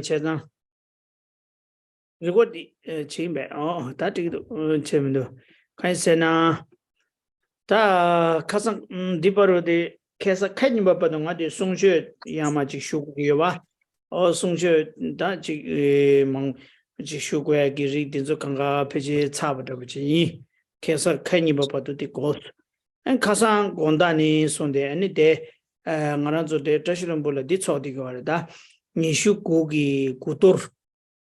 前章，如果你前面哦，他这个前面的看一下呢，他卡上第八row的开始看你们不懂啊的送学要么就学过有吧，送学他这个忙就学过呀，给人定做刚刚配些差不多不起，开始看你们不懂的告诉，卡上广大呢送的，你得我让做的这些人不了的操的个了的，你学过的古多。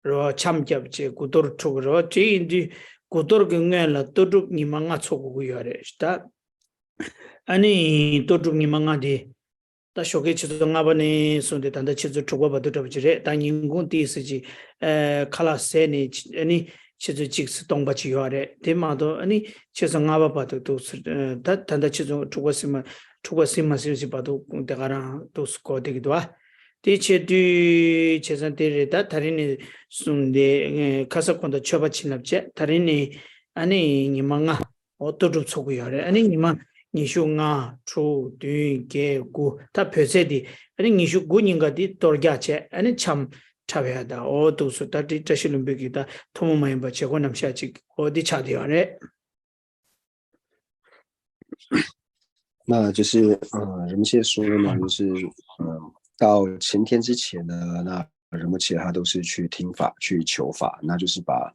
ro cham jab che kudur thuk ro che indi kudur ge ngela toduk ni manga choku gu yare sta ani toduk ni manga de ta shoge chizo nga bane sonde tanda chizo thukwa ba do jire ta ningun ti siji khala se ni ani chizo jiks tong ba chi yare de ma do ani chizo nga ba do ta tanda chizo thukwa sima si ba do de gara to sko de gidwa 디체디 제산데다 다리니 순데 카사콘도 쳐바친납제 다리니 아니 니망아 어떠도 초고요래 아니 니마 니슈nga chu du ge gu ta phese 아니 니슈 구닝가디 돌갸체 아니 참 차베다 어도수 다디 자실은 베기다 토모마인 바체고 남샤지 어디 차디요래 那就是人们现在说呢，就是到前天之前呢，那人们其实他都是去听法、去求法，那就是把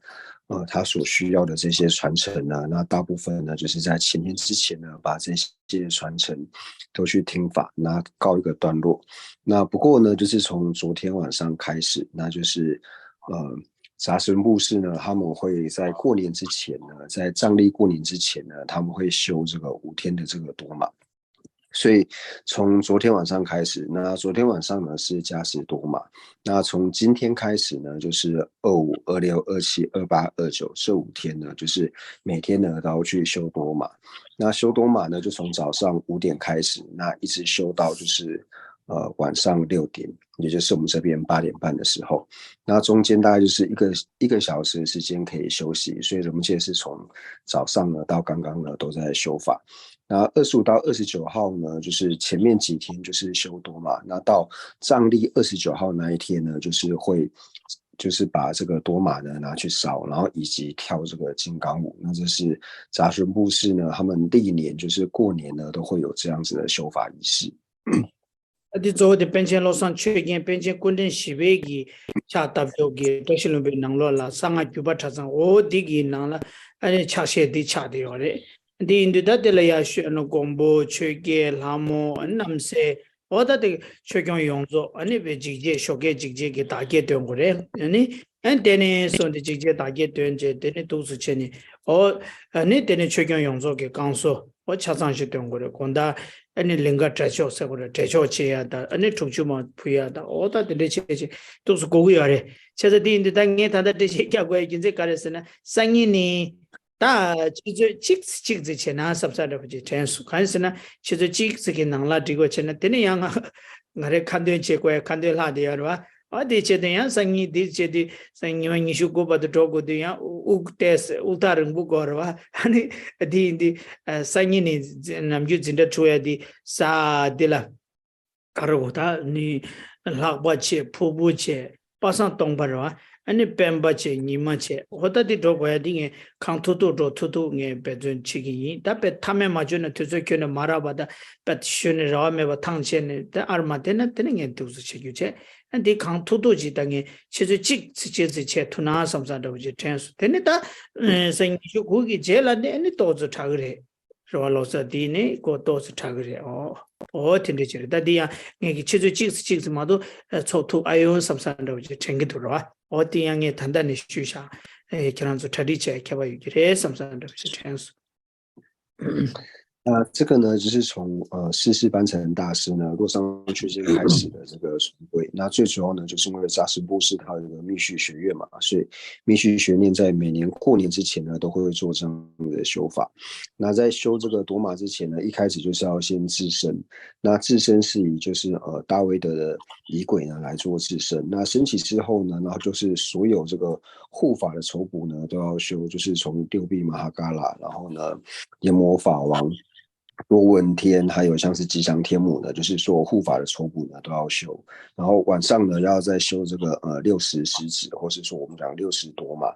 他所需要的这些传承呢，那大部分呢就是在前天之前呢，把这些传承都去听法，那告一个段落。那不过呢，就是从昨天晚上开始，那就是杂神布士呢，他们会在过年之前呢，在藏历过年之前呢，他们会修这个5天的这个多玛。所以从昨天晚上开始，那昨天晚上呢是加时多玛，那从今天开始呢，就是25、26、27、28、29这5天呢，就是每天呢都要去修多玛。那修多玛呢，就从早上5点开始，那一直修到就是晚上6点，也就是我们这边8点半的时候，那中间大概就是一个小时的时间可以休息，所以我们现在是从早上呢到刚刚呢都在修法。那25到29号呢，就是前面几天就是修多嘛，那到藏历29号那一天呢，就是把这个多玛呢拿去烧，然后以及跳这个金刚舞。那这是杂孙布士呢，他们历年就是过年呢都会有这样子的修法仪式。adi zo de pension lo san chue gen pension kunden shibe gi cha tab yo gi teshin be nang lo la sanga juba tha sang o di gi nang la ani cha she di cha de yo re di indu da de la ya shu no gombo chue ge la mo nam se o da de chue gyong yong zo ani be ji je sho ge ji je ge da ge de ngo re ani an de ne so de ji je da ge de je de ne du su che ni o ani de ne chue gyong yong zo ge gang so o cha sang shi de ngo re konda 아니 링가 트레쇼 세고를 대초치야다 아니 총주만 부야다 오다 되레치 또스 고고야래 제가 디인데 당에 다다 되시 갸고 이제 가르스나 상인이 다 지저 직직지 체나 섭사를 부지 텐수 간스나 지저 직직이 나라 디고 체나 되네 양아 나래 칸데 제고에 칸데 라디야와 어디 제대야 상이 디제디 상이만 이슈고 바도 도고디야 우테스 우타른 부거와 아니 디인디 상이니 남주 진다 초야디 사딜라 가르고다 니 락바체 포부체 빠상 동바와 아니 뱀바체 니마체 호다디 도고야 딩에 칸토토도 토토게 베준 치기 답에 타메 마주는 투저케는 마라바다 배티슈네 라메바 탕체네 아르마데나 되는 두스 치규체 디 칸토도지 당에 치즈 직 치제제 투나 삼산도지 텐스 되네다 생이슈 고기 제라네 아니 도즈 타그레 로로서디네 고 도즈 타그레 텐데지 다디야 이 치즈 직 마도 초투 아이온 삼산도지 챙기도록 어디양에 단단히 쉬샤 결혼서 차리체 개발 유지래 삼산도지 텐스 这个呢，就是从世事班禅大师呢洛桑去这个开始的这个传会。那最主要呢，就是因为扎什布士他有一个密续学院嘛，所以密续学院在每年过年之前呢，都会做这样的修法。那在修这个多玛之前呢，一开始就是要先自身。那自身是以就是大卫德的仪轨呢来做自身。那升起之后呢，然后就是所有这个护法的筹补呢都要修，就是从六臂马哈嘎拉，然后呢阎魔法王。多闻天，还有像是吉祥天母呢，就是说护法的抽骨呢都要修，然后晚上呢要再修这个60食指，或是说我们讲60多嘛。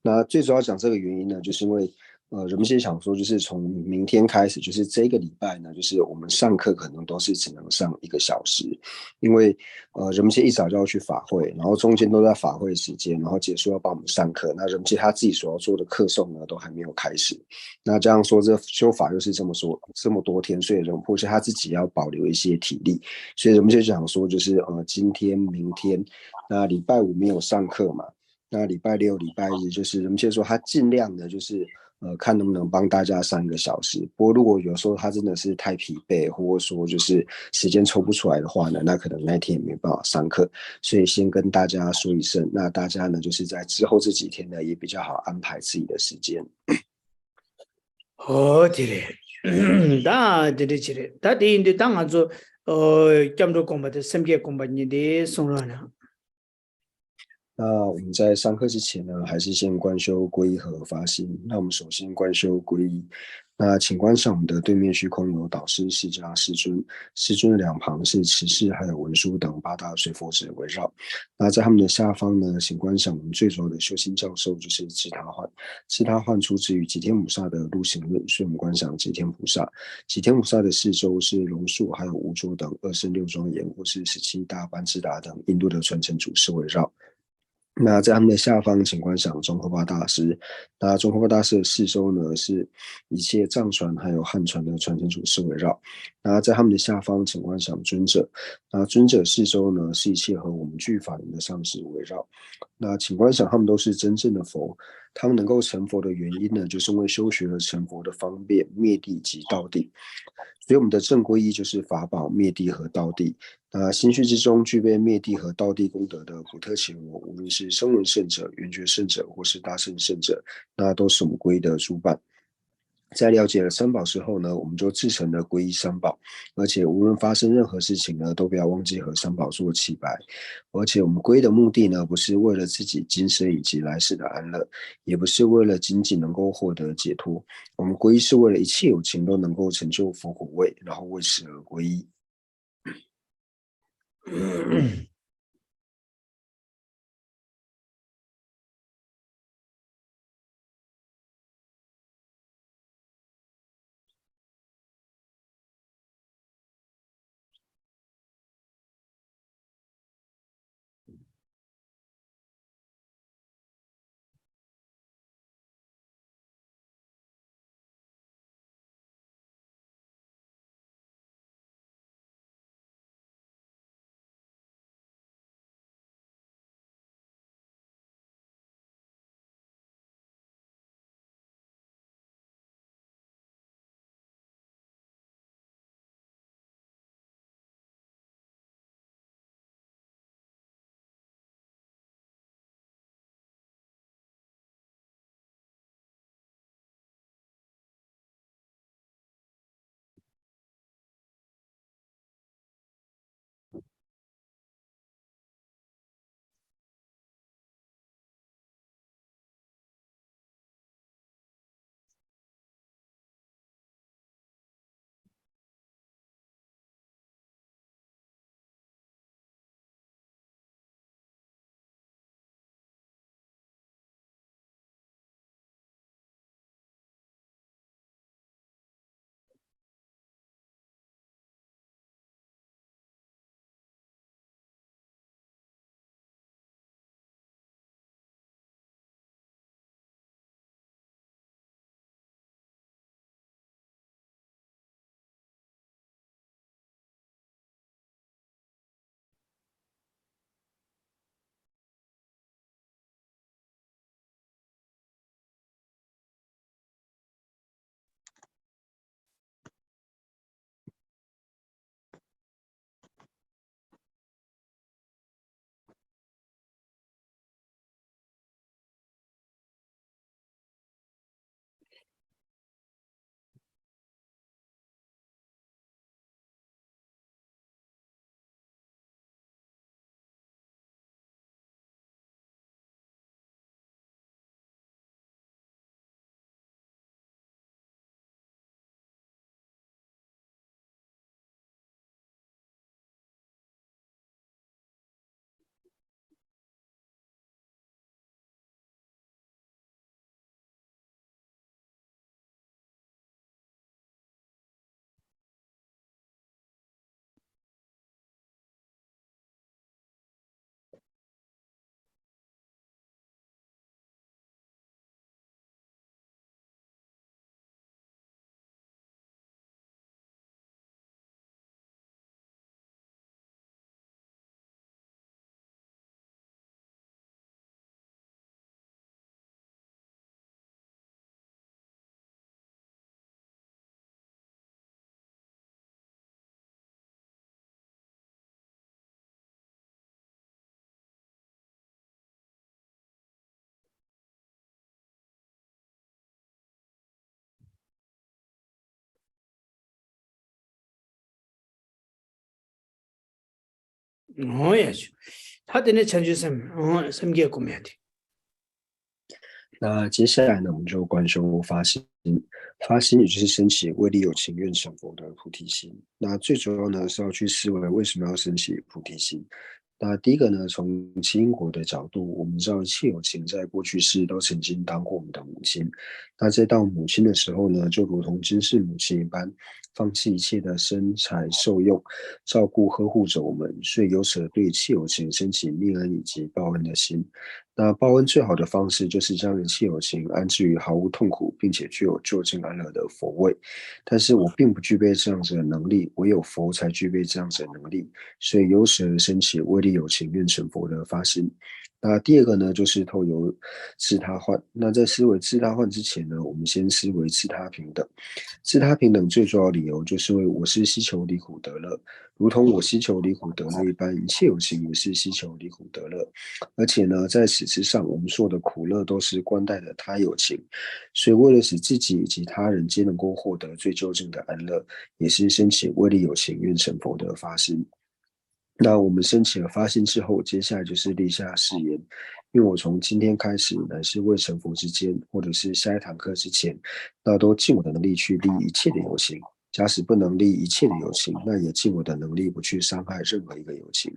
那最主要讲这个原因呢，就是因为人们现在想说，就是从明天开始，就是这个礼拜呢，就是我们上课可能都是只能上1个小时，因为人们现在一早就要去法会，然后中间都在法会时间，然后结束要帮我们上课，那人们现在他自己所要做的课诵呢都还没有开始。那这样说，这修法又是这么多天，所以人或是他自己要保留一些体力，所以人们就想说，就是今天、明天，那礼拜五没有上课嘛，那礼拜六、礼拜日就是人们就说他尽量的就是看能不能帮大家上1个小时。不过如果有时候他真的是太疲惫，或者说就是时间抽不出来的话呢，那可能那天也没办法上课。所以先跟大家说一声，那大家呢就是在之后这几天呢也比较好安排自己的时间。哦，对嘞，对起来，的当俺做讲着公巴的身边公巴你的送了呢。那我们在上课之前呢，还是先观修皈依和发心。那我们首先观修皈依。那请观赏我们的对面虚空有导师释迦世尊，世尊的两旁是持世还有文殊等8大水佛子围绕。那在他们的下方呢，请观赏我们最主要的修心教授就是智他幻。智他幻出自于吉天菩萨的路行论，所以我们观赏吉天菩萨。吉天菩萨的四周是龙树还有无著等26庄严，或是17大班智达等印度的传承祖师围绕。那在他们的下方，请观赏宗喀巴大师。那宗喀巴大师的四周呢，是一切藏传还有汉传的传承祖师围绕。那在他们的下方，请观赏尊者。那尊者四周呢，是一切和我们具法轮的上师围绕。那请观赏，他们都是真正的佛。他们能够成佛的原因呢，就是因为修学了成佛的方便、灭地及道地。所以我们的正皈依就是法宝、灭地和道地。那心绪之中具备灭地和道地功德的普特伽罗，无论是声闻圣者、缘觉圣者，或是大圣圣者，那都是我们皈依的诸伴。在了解了三宝之后呢，我们就自成了皈依三宝，而且无论发生任何事情呢，都不要忘记和三宝做祈白。而且我们皈依的目的呢，不是为了自己今生以及来世的安乐，也不是为了仅仅能够获得解脱。我们皈依是为了一切有情都能够成就佛果位，然后为此而皈依。哦呀，他的那成就什么？哦，什么给过面的？那接下来呢，我们就观修发心，发心也就是升起为利有情愿成佛的菩提心。那最主要呢是要去思维为什么要升起菩提心。那第一个呢，从七因果的角度，我们知道切有情在过去世都曾经当过我们的母亲。那在到母亲的时候呢，就如同真是母亲一般，放弃一切的生财受用，照顾呵护着我们，所以由此对切有情升起念恩以及报恩的心。那报恩最好的方式就是将人切有情安置于毫无痛苦，并且具有就近安乐的佛位。但是我并不具备这样子的能力，唯有佛才具备这样子的能力。所以由此而生起为利有情愿成佛的发心。那第二个呢，就是透由自他换。那在思维自他换之前呢，我们先思维自他平等。自他平等最主要的理由就是因为我是希求离苦得乐，如同我希求离苦得乐一般，一切有情也是希求离苦得乐。而且呢，在此之上，我们说的苦乐都是关带的他有情，所以为了使自己以及他人皆能够获得最究竟的安乐，也是升起为利有情愿成佛的发心。那我们升起了发心之后，接下来就是立下誓言，因为我从今天开始，乃是未成佛之间，或者是下一堂课之前，那都尽我的能力去利一切的有情。假使不能利一切的有情，那也尽我的能力不去伤害任何一个有情。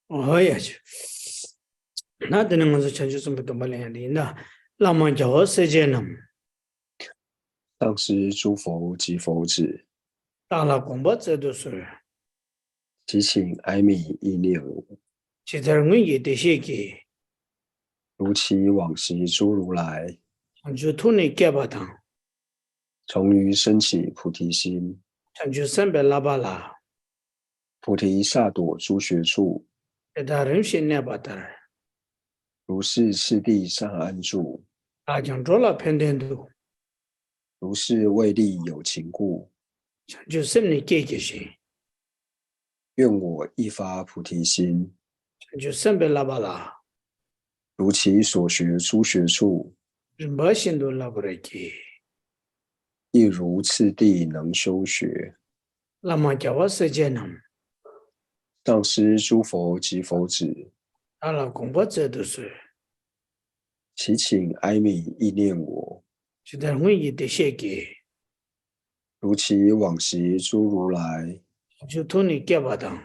哦呀，那的那个是成就什么都没练的，那那么叫世界呢？上师诸佛及佛子，大了广播这都是，祈请哀悯意念我，其他人也得写给，如其往昔诸如来，成就土内盖巴当，从于升起菩提心，成就三百拉巴拉，菩提萨埵诸学处，其他人写那巴达，如是次第上安住，大将着了偏天度，如是为利有情故，成就生的结结性，愿我一发菩提心，成就三百拉巴拉，如其所学诸学处， rinpa shindu labaraki. 亦如次第能修学。 Lama jawa sejenam. 上师诸佛及佛子， Ala gompa zedusu. 祈请哀悯意念我， Chidar yi de sheki. 如其往昔诸如来， Jutuni kyabadang.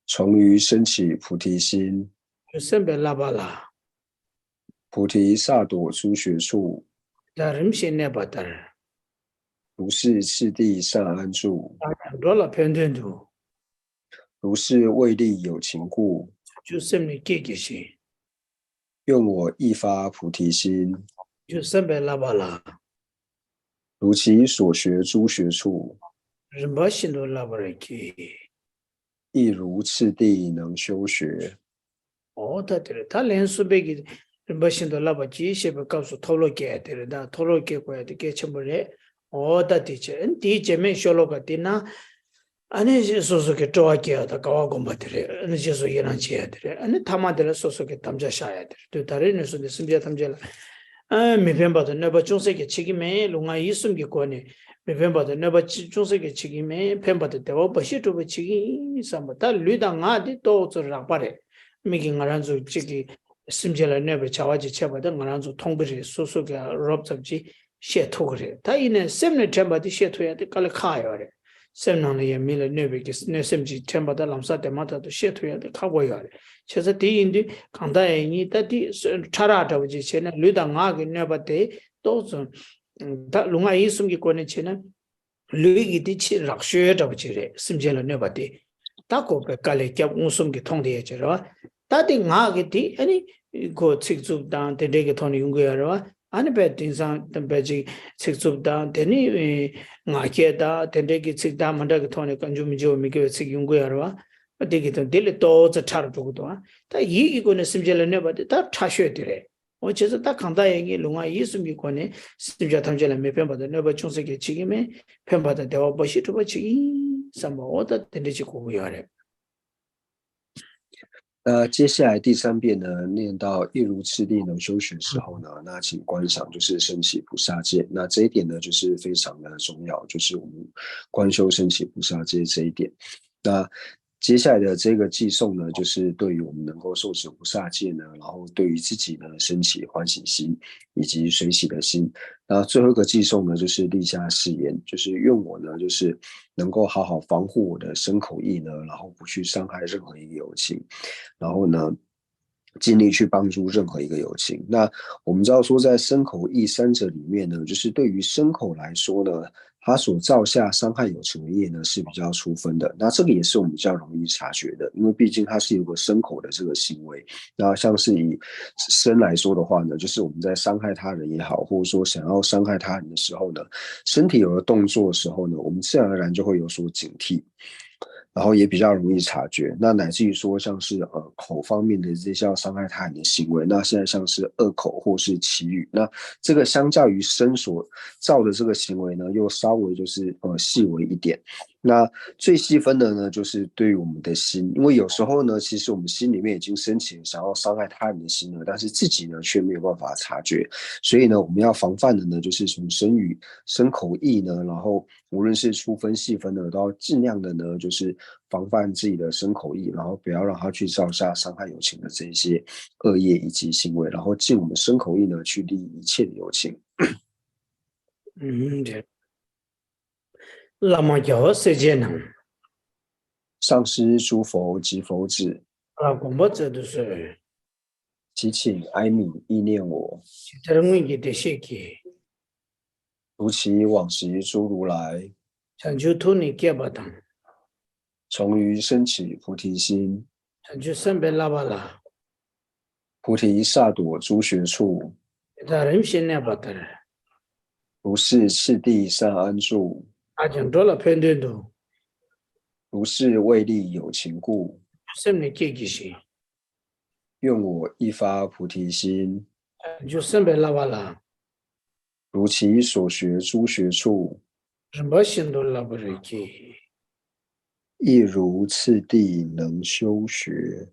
从于升起菩提心， Sembe labala. 菩提萨埵诸学处， Darim shene batar. 如是次第善安住， Dola pendendu. 如是为利有情故， Ju semni kikishi. 愿我亦发菩提心， Ju sembe labala. 如其所学诸学处， Rinpa shindu labaraki. 亦如次第能修学。 Tatere. Ta len subegi rinpa shindu labaji shebe kapsu tolo kaya tere. Da tolo kaya kwaya de kaya chambore. Tatiche. Di jeme sholoka tina. Ane soso ke towa kaya da kawa gomba tere. Ane jesu yenan chaya tere. Ane tama tere soso ke tamja shaya tere. Tu tare ne sunde simbya tamja la. Mi pemba to neba chungse ke chigi me lunga yisum ki kone. Mi pemba to neba chungse ke chigi me pemba to dewa bashi tuba chigi samba. Ta luida nga di to tsu rakpare. Miki nga ranzu chigi simja la neba chawaji cheba da nga ranzu tongbiri soso ke rob sabji she togre. Ta ine semne temba di she toya di kala kaya re. Semna na ya mila neba ki ne semji temba da lamsa de mata to she toya di kawa ya re. Chesa di indi kanda ya ini ta di chara tawaji che na luida nga ki neba de to tsu ta lunga yisum ki kone che na luigi di chi rakshyo tawaji re. Simja la neba de. Ta ko pe kale kyab unsum ki tongde ya che rawa. Ta di nga ki di ani ko tsik tsub dan tende ki tongde yungu ya rawa. Ani pe tingsang tempe chi tsik tsub dan teni nga kye da tende ki tsik dan manda ki tongde kanju mi jo mi kyo tsik yungu ya rawa. Di ki tong dili to tsa char tuku to. Ta yi ki kone simja la neba de ta chashyo dire. O che sa ta kanda yengi lunga yi sum ki kone simja tamja la me penpa da neba chungse ke chigi me penpa da dewa bashi tuba chigi samba o ta tende chi kuku ya re. 那接下来第三遍呢，念到亦如次第能修学时候呢，那请观想就是升起菩萨戒。那这一点呢，就是非常的重要，就是我们观修升起菩萨戒这一点。那接下来的这个寄颂呢，就是对于我们能够受持菩萨戒呢，然后对于自己呢升起欢喜心以及随喜的心。那最后一个寄颂呢，就是立下誓言，就是愿我呢，就是能够好好防护我的身口意呢，然后不去伤害任何一个有情，然后呢，尽力去帮助任何一个有情。那我们知道说，在身口意三者里面呢，就是对于身口来说呢，它所造下伤害有情的业呢是比较出分的。那这个也是我们比较容易察觉的，因为毕竟它是有个身口的这个行为。那像是以身来说的话呢，就是我们在伤害他人也好，或者说想要伤害他人的时候呢，身体有了动作的时候呢，我们自然而然就会有所警惕。然后也比较容易察觉，那乃至于说像是口方面的这些要伤害他人的行为，那现在像是恶口或是绮语，那这个相较于身所造的这个行为呢，又稍微就是细微一点。那最细分的呢，就是对于我们的心，因为有时候呢，其实我们心里面已经升起想要伤害他人的心了，但是自己呢却没有办法察觉，所以呢，我们要防范的呢，就是从身语、身口意呢，然后无论是粗分细分的，都要尽量的呢，就是防范自己的身口意，然后不要让他去造下伤害有情的这些恶业以及行为，然后尽我们身口意呢去利益一切的有情。对。Lama jawa sejenam. 上师诸佛及佛子， Ala gompa zedusu. 祈请哀悯意念我， Chidar yi de sheki. 如其往昔诸如来， Jutuni kyabadang. 从于升起菩提心， Ju sembe labala. 菩提萨埵诸学处， Darim shene batar. 如是次第善安住， Ajang dola pendendu. 如是为利有情故， Semne kikishi. 愿我亦发菩提心， Ju sembe labala. 如其所学诸学处， Rinpa shindu labaraki. 亦如次第能修学。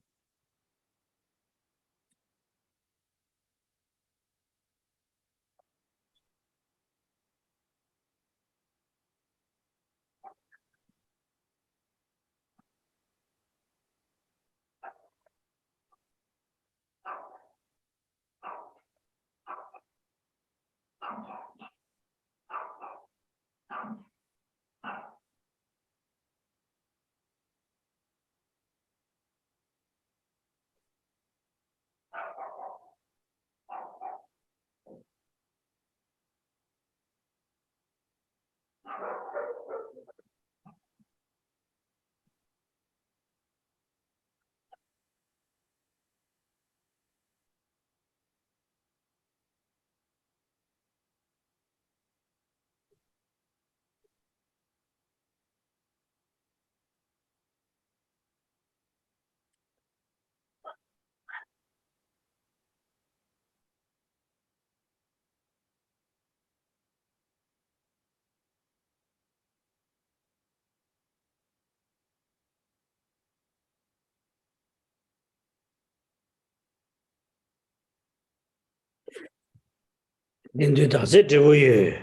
面对大这这位，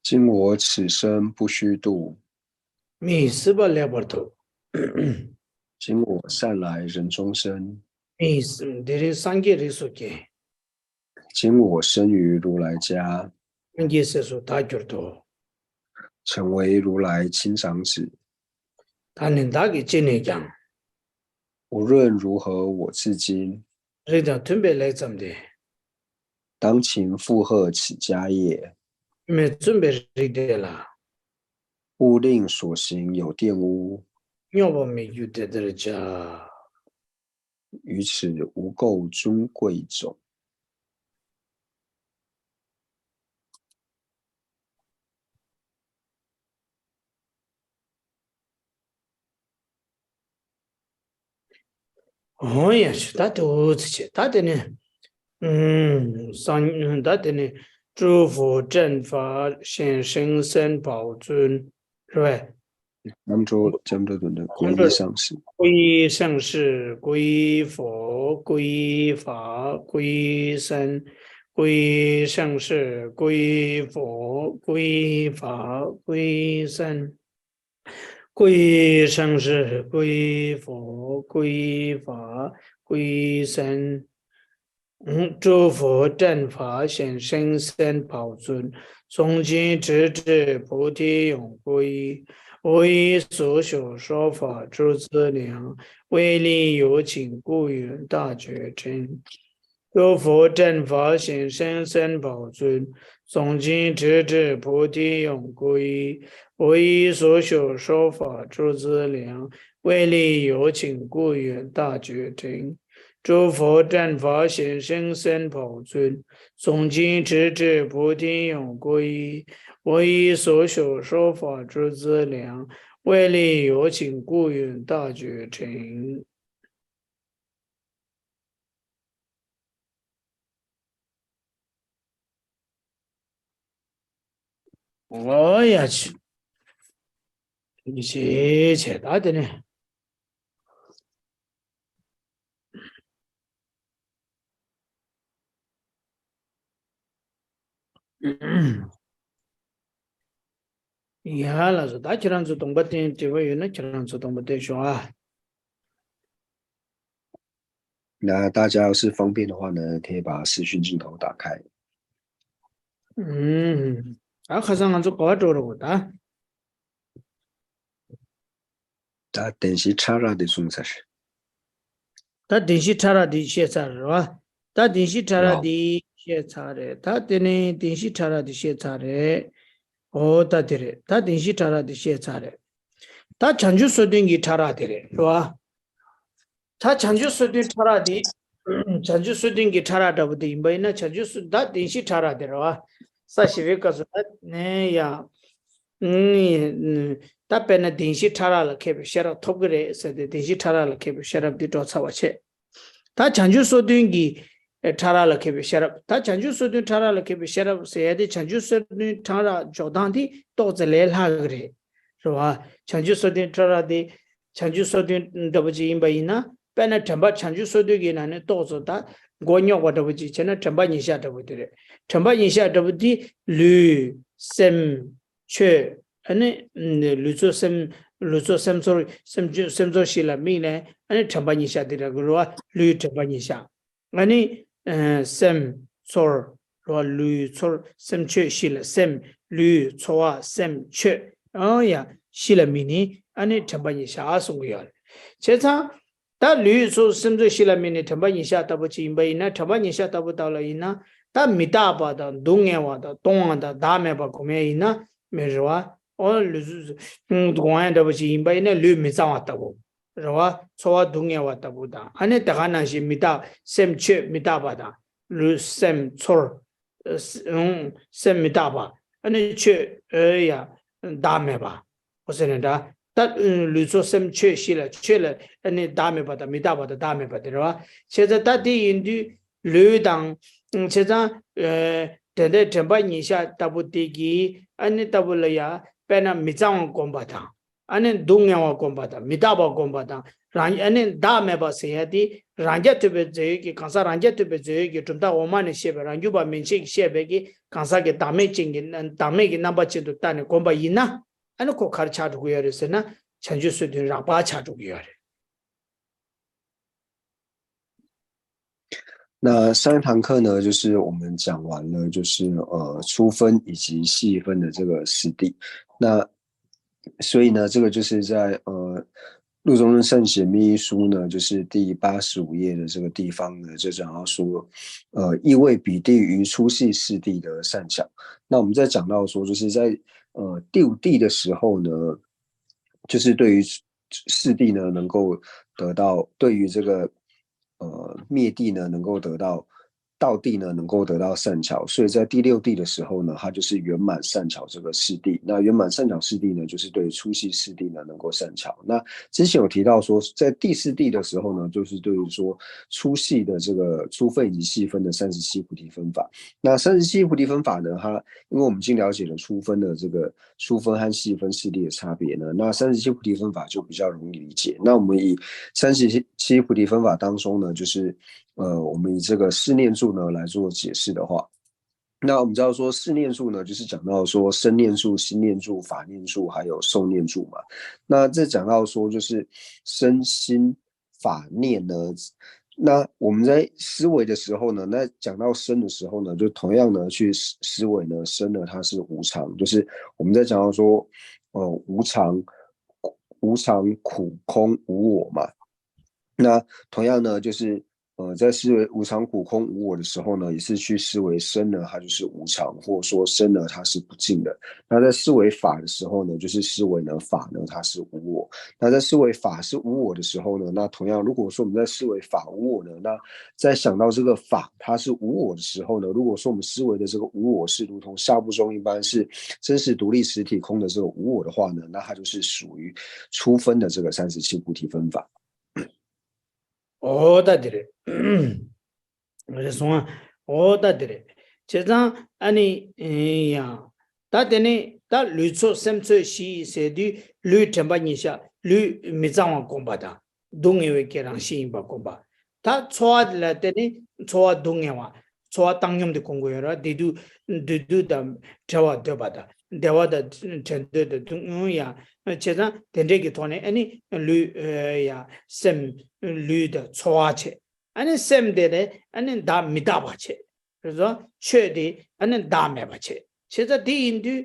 今我此生不虚度，米斯巴来不头，今我善来人中生，米斯这里三界里说的，今我生于如来家，三界是说大觉多，成为如来亲长子。他能打给今年讲，无论如何，我至今人家准备来怎么的，当勤负荷此家业，没准备人的了，勿令所行有玷污，要不没有的这家，于此无垢尊贵种。哦呀，是他都这些，他的呢，他的呢，诸佛正法显生生宝尊，是吧？江州顿的皈依上师，皈依圣世，皈依佛，皈依法，皈依僧，皈依圣世，皈依佛，皈依法，皈依僧，皈依圣世，皈依佛，皈依法，皈依僧。诸佛正法显生生宝尊，从今直至菩提永皈依。我以所修说法诸资粮，为利有情故愿大觉真。诸佛正法显生生宝尊，从今直至菩提永皈依。我以所修说法诸资粮，为利有情故愿大觉真。诸佛正法显生生宝尊，从今直至菩提永皈依。我以所修说法诸资粮，为利有情故愿大觉成。我也去，你切大的呢？呀，那是大气上子动不动，这个月那气上子动不动说啊。那大家要是方便的话呢，可以把视讯镜头打开。啊，和尚子搞着了的。他等时查拉的送才是。他电视查了的写查是吧？他电视查了的写查的，他的呢电视查了的写查的，哦，他的嘞，他电视查了的写查的，他长久说的给查了的嘞，是吧？他长久说的查了的，长久说的给查了的不对，没那长久说他电视查了的是吧？啥西位告诉他，哎呀，他本来电视查了，开不下了，托个嘞，是的，电视查了，开不下了的找查我去。他长久说的给查了，开不下了，他长久说的查了，开不下了，谁的长久说的查了，教堂的到这来那个嘞，是吧？长久说的查了的，长久说的对不起，因为呢，本来长把长久说的给那呢，到处他我鸟我对不起，现在长把一下对不对嘞？长把一下对不对？吕生却。ane lucho sem so shi la mi ne ane thamba ni sha de ro lu thamba ni sha ane sem sor ro lu sor sem che shi la sem lu choa sem che oh ya shi la mi ni ane thamba ni sha so ya che cha ta lu so sem so shi la mi ni thamba ni sha ta bu chi bai na thamba ni sha ta bu ta la ina ta mi ta ba da dong ya wa da dong da da me ba ko me ina me ro 哦，就是公安的不是，因为那绿没长왔다 고，是吧？초와 동해 왔다 보다. 안에 다가나시 미다 셈체 미다 바다. 루셈 촐, 셈 미다 바. 안에 체, 야, 다음에 봐. 무슨 다. 다 루소 셈체 실라, 체라. 안에 다음에 바다, 미다 바다, 다음에 바다, 라. 제자 다디 인디 류당, 제자 대대 전반이샤 따부디기 안에 따불려야. pena mizang gombata ane dungyawa gombata midaba gombata ran ane da meba seyati ranja tube je ki kansa ranja tube je ki tumta omane shebe ranju ba menche ki shebe ki kansa ke dame chingi dame ki namba chidu tane gomba ina ane ko khar cha du yare sena chanju su de raba cha du yare。那上一堂课呢，就是我们讲完了，就是粗分以及细分的这个实地。那所以呢，这个就是在陆中正圣贤密意书呢，就是第85页的这个地方呢，就讲到说，意味比地于粗细四地的善巧。那我们在讲到说，就是在第五地的时候呢，就是对于四地呢能够得到，对于这个灭地呢能够得到，道地呢能够得到善巧，所以在第六地的时候呢，它就是圆满善巧这个四地。那圆满善巧四地呢，就是对粗细四地呢能够善巧。那之前有提到说，在第四地的时候呢，就是对于说粗细的这个粗分以及细分的37菩提分法。那37菩提分法呢，它因为我们已经了解了粗分的这个粗分和细分四地的差别呢，那37菩提分法就比较容易理解。那我们以37菩提分法当中呢，就是我们以这个四念住呢来做解释的话，那我们知道说四念住呢，就是讲到说身念住、心念住、法念住，还有受念住嘛。那这讲到说就是身心法念呢，那我们在思维的时候呢，那讲到身的时候呢，就同样呢去思维呢，身呢它是无常，就是我们在讲到说无常、苦、空、无我嘛。那同样呢，就是在思维无常、苦、空、无我的时候呢，也是去思维身呢，它就是无常，或者说身呢，它是不净的。那在思维法的时候呢，就是思维呢，法呢，它是无我。那在思维法是无我的时候呢，那同样，如果说我们在思维法无我呢，那在想到这个法它是无我的时候呢，如果说我们思维的这个无我是如同下部中一般是真实独立实体空的这个无我的话呢，那它就是属于初分的这个37菩提分法。오다들이 그래서 오다들이 제가 아니 야 다데네 다 류초 셈초 시 세디 류 템바니샤 류 미자와 공바다 동해외 계랑 시인바 공바 다 초아들 때니 초아 동해와 초아 땅념도 공고여라 디두 디두다 저와 되바다 대화다 전도도 동야 제가 된대기 돈에 아니 류야 셈 류的 초아체 아니 셈데네 아니 다 미다바체 그래서 최대 아니 다메바체 제가 디인도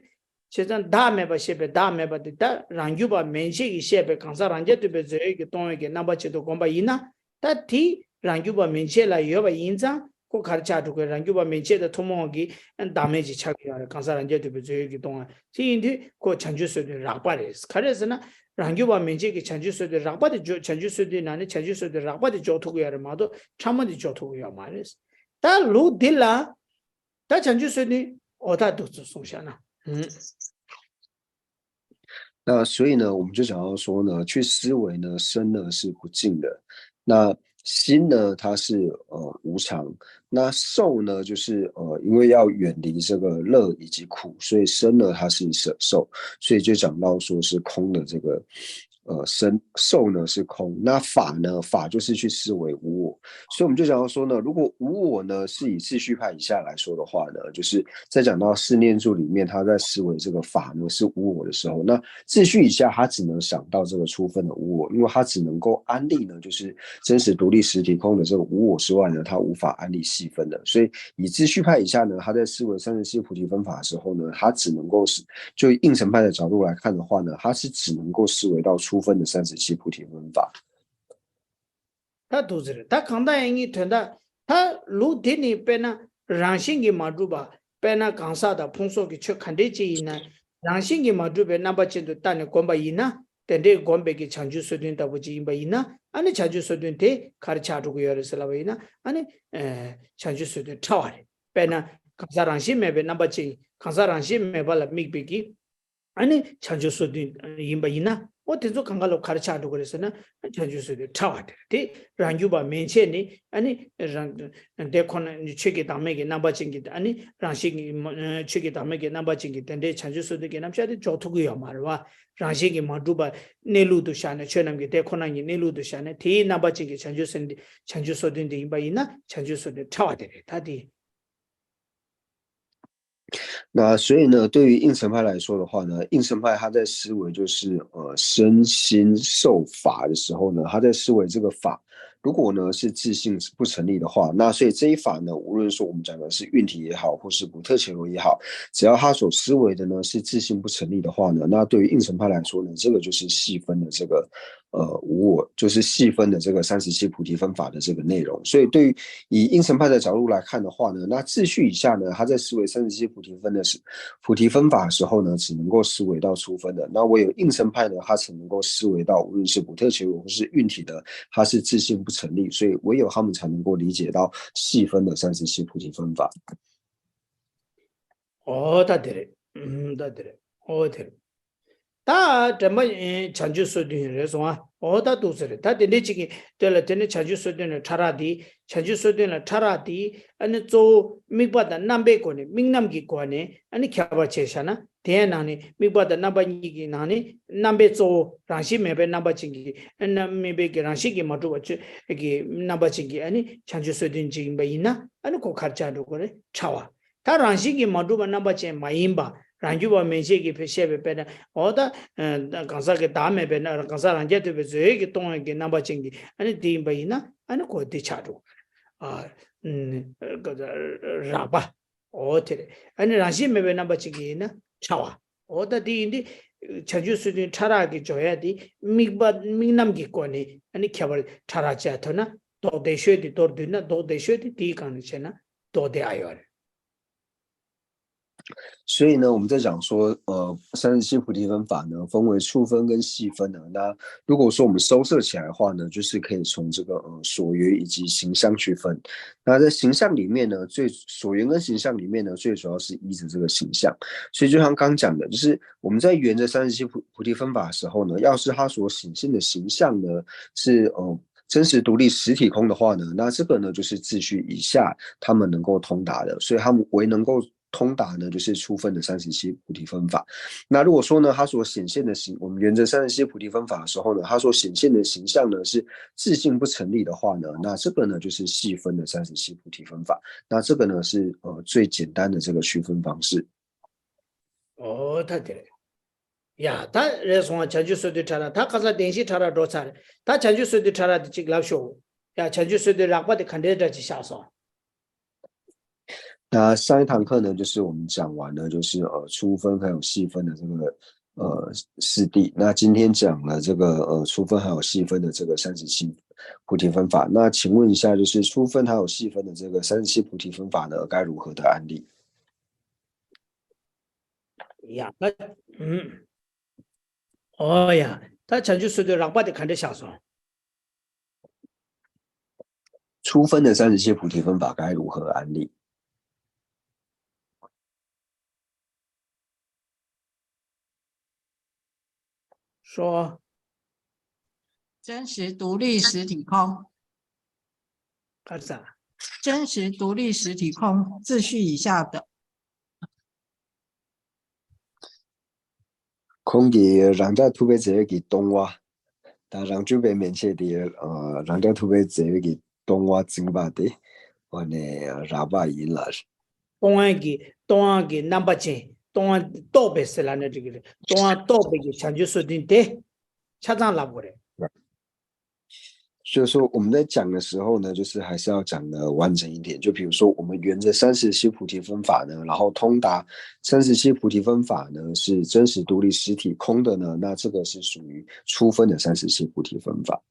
제가 다메바셰베 다메바다 랑주바 멘시기 셰베 강사랑제도베 저에게 동에게 나바체도 공바 이나 다티 랑주바 멘셰라 여바 인자 고 가르쳐주고 랑주바 멘셰의 토모기 다메지 차기야 강사랑제도베 저에게 동안 지인도 고 chanjuso도 라바레스 그래서나 랑교바 menjeki chanjusodo rakpati chanjusodo nani chanjusodo rakpati jotokuya 마도 참만디 jotokuya 말레스 다 루딜라 다 chanjusodo 오다 도츠 송샤나 那所以呢，我们就讲到说呢，去思维呢，身呢是不净的，那心呢它是无常，那受呢就是因为要远离这个乐以及苦，所以身呢它是舍受，所以就讲到说是空的这个身受呢是空，那法呢法就是去思维无我，所以我们就讲到说呢，如果无我呢是以秩序派以下来说的话呢，就是在讲到四念住里面，他在思维这个法呢是无我的时候，那秩序以下他只能想到这个初分的无我，因为他只能够安立呢就是真实独立实体空的这个无我之外呢，他无法安立细分的，所以以秩序派以下呢，他在思维37菩提分法的时候呢，他只能够是就应成派的角度来看的话呢，他是只能够思维到初分的37菩提分法。他都是他看到人家谈的，他路地里边呢，让心给马住吧，边那刚杀的碰说给去看得见呢， 랑싱기 마두베 남바친도 따네 곰바 이나 덴데 곰베기 창주 소든 다부지 임바 이나 아니 창주 소든 데 가르차두고 여르슬라바 이나 아니 창주 소든 타와레 베나 감사랑시 메베 남바치 감사랑시 메발라 믹비기 아니 창조소든 임바이나 어때서 강가로 가르쳐도 그래서는 창조소든 타와데 랑주바 멘체니 아니 랑 데콘 책에 담에게 남바친기 아니 랑식이 책에 담에게 남바친기 근데 창조소든게 남샤데 조투고요 말와 랑식이 마두바 네루도 샤네 쳬남게 데콘나니 네루도 샤네 티 남바친기 창조소든데 임바이나 창조소든 타와데 다디 那所以呢，对于应成派来说的话呢，应成派他在思维就是身心受法的时候呢，他在思维这个法，如果呢是自性不成立的话，那所以这一法呢，无论说我们讲的是运体也好，或是补特伽罗也好，只要他所思维的呢是自性不成立的话呢，那对于应成派来说呢，这个就是细分的这个无我，就是细分的这个37菩提分法的这个内容。所以对于以应成派的角度来看的话呢，那秩序以下呢，他在思维37菩提分法的时候呢，只能够思维到初分的。那唯有应成派呢，他才能够思维到无论是补特伽罗或是运体的，它是自性不成立，所以唯有他们才能够理解到细分的37菩提分法。大对了，다 정말 chanju sodin reswa oda dusere 다 dene chigi tela dene chanju sodin charadi chanju sodin charadi ane zo migbada nambe kone mingnam gi kone ane khaba cheshana denani migbada namba gi nani nambe zo rangshi mebe namba chingi mebe gi rangshi gi matu bache gi namba chingi ane chanju sodin jing ba ina ane ko kharcha do kore chawa ta rangshi gi matu ba namba chen mayimba 랑주바 menshegi peshepe pena oda kansa ke dame pena kansa rangje tepe zoe ke tonga ke namba chingi ane dimba ina ane ko di chadu raba otere ane rangshi mebe namba chingi ina chawa oda di indi chanju sudin chara ki joya di mignam ki kone ane kyabar chara chatona do de shwe di tordu na do de shwe di kani chena do de ayore 所以呢，我们在讲说，37菩提分法呢，分为初分跟细分呢。那如果说我们收摄起来的话呢，就是可以从这个所缘以及形象去分。那在形象里面呢，所缘跟形象里面呢，最主要是依着这个形象。所以就像刚讲的，就是我们在缘着37菩提分法的时候呢，要是它所显现的形象呢是真实独立实体空的话呢，那这个呢就是秩序以下他们能够通达的，所以他们唯能够通达呢，就是初分的37菩提分法。那如果说呢，它所显现的我们沿着37菩提分法的时候呢，它所显现的形象呢是自性不成立的话呢，那这个呢就是细分的37菩提分法。那这个呢是最简单的这个区分方式。他对了。 야, 다 레송아 전주소도 차라 다 가서電子 차라 도차 다 전주소도 차라 지 라쇼 야 전주소도 락바데 칸데다지 샤서 那上一堂课呢，就是我们讲完了，就是初分还有细分的这个四谛。那今天讲了这个初分还有细分的这个37菩提分法。那请问一下，就是初分还有细分的这个37菩提分法呢，该如何的案例？呀，那呀，他전주소도 락바데 칸데 샤서 初分的37菩提分法该如何案例？ 说真实独立实体空，干啥？真实独立实体空，秩序以下的。空嘅人家特别这个动画，但人就被面前的人家特别这个动画真巴的，我呢拉巴赢了。 동안기 남바체 동안 또 베스라네 저기 동안 또 베기 전주소딘데 차장라 그래. 所以说我们在讲的时候呢，就是还是要讲的完整一点。就比如说，我们沿着37菩提分法呢，然后通达37菩提分法呢是真实独立实体空的呢，那这个是属于初分的37菩提分法。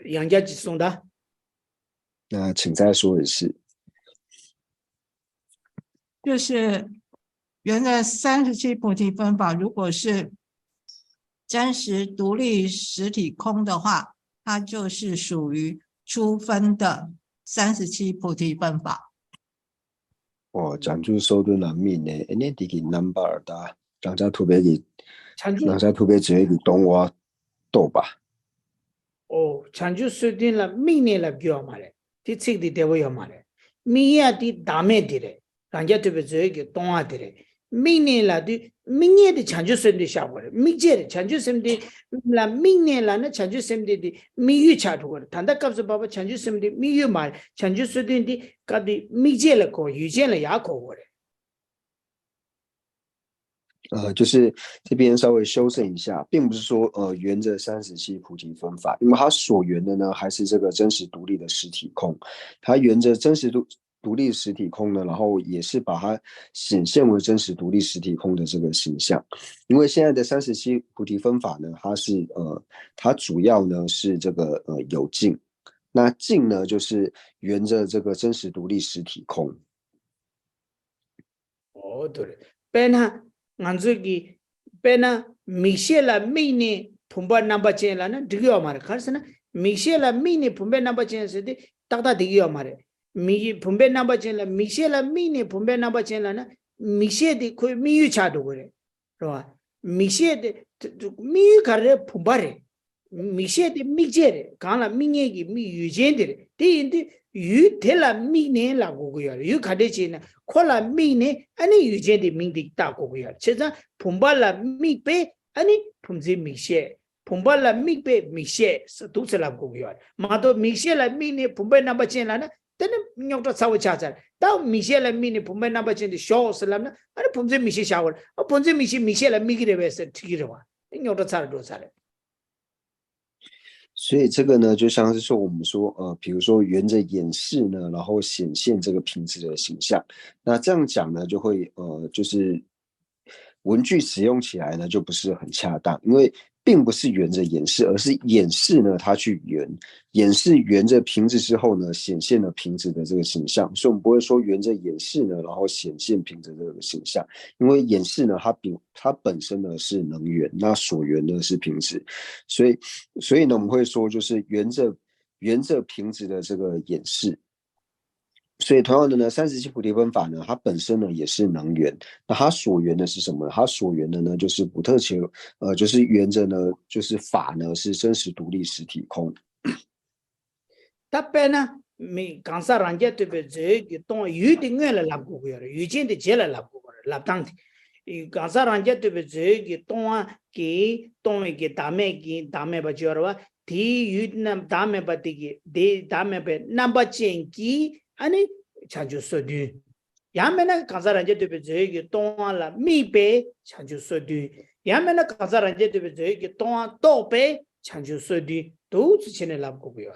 杨家集送的。那请再说一次。就是原着37菩提分法，如果是真实独立实体空的话，它就是属于初分的37菩提分法。讲究收顿人面呢，呢啲嘅 number da，人家特别嘅，人家特别只係懂我多吧。chanju sudin la mine la gyo mare ti chik di devo yo mare miya di dame dire ranja to be zoe ge tonga dire mine la di minye di chanju sudin sha gore mije chanju semdi la mine la na chanju semdi di miyu cha to gore tanda kapso baba chanju semdi miyu mare chanju sudin di ka di mije la ko yuje la ya ko gore就是这边稍微修正一下，并不是说原着37菩提分法，因为它所缘的呢还是这个真实独立的实体空，它沿着真实独立实体空呢，然后也是把它显现为真实独立实体空的这个形象。因为现在的37菩提分法呢，它主要呢是这个有境，那境呢就是沿着这个真实独立实体空。对，本来nganzugi pena mishela mini pumba namba chen la na digyo mare kharsana mishela mini pumba namba chen se de takta digyo mare mi pumba namba chen la mishela mini pumba namba chen la na mishe de ko miyu cha do gore ro mishe de miyu kare pumba re mishe de mijere kala minge gi mi yujen de de indi yu tela mine la go yo yu khade chen kola mine ani yuje de ming di ta ko ya cheza phumba la mi pe ani phumje mi she phumba la mi pe mi she du sala ko ya ma to mi she la mi ne phumba na ba chen la na ten nyok ta saw cha cha ta mi she la mi ne phumba na ba chen de show salam na ani phumje mi she sha wa phumje mi she la mi gi de be se ti de wa nyok ta cha do sa le。所以这个呢，就像是说我们说，比如说沿着演示呢，然后显现这个品质的形象。那这样讲呢，就会就是文句使用起来呢，就不是很恰当，因为并不是沿着演示，而是演示呢，它去演示沿着瓶子之后呢，显现了瓶子的这个形象。所以我们不会说沿着演示呢，然后显现瓶子的这个形象，因为演示呢，它本身呢是能源，那所缘呢是瓶子，所以呢，我们会说就是沿着瓶子的这个演示。所以同样的呢，37菩提分法呢，它本身呢也是能源。那它所缘的是什么？它所缘的呢，就是不特求，就是缘着呢，就是法呢是真实独立实体空。他本呢，没刚才人家对不这个东有的爱了拉过来了，有钱的接了拉过来，拉当的。刚才人家对不这个东啊，给东一个大妹把叫了哇，提有那大妹把这个的大妹把那把钱给。아니 chanju sodu yamena kanzara je de beje ge ton la mi be chanju sodu yamena kanzara je de beje ge ton to be chanju sodu 都之前的拉过不要。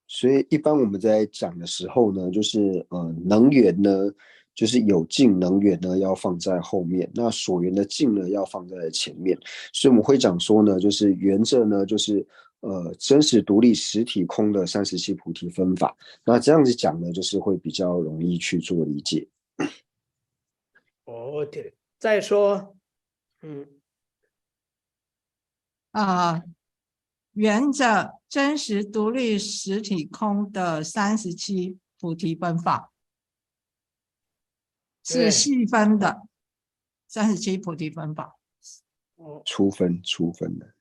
所以一般我们在讲的时候呢，就是能源呢，就是有境能源呢要放在后面，那所缘的境呢要放在前面。所以我们会讲说呢，就是缘着呢就是真实独立实体空的37菩提分法。那这样子讲呢，就是会比较容易去做理解。对，再说，缘着真实独立实体空的37菩提分法是细分的37菩提分法。初分的。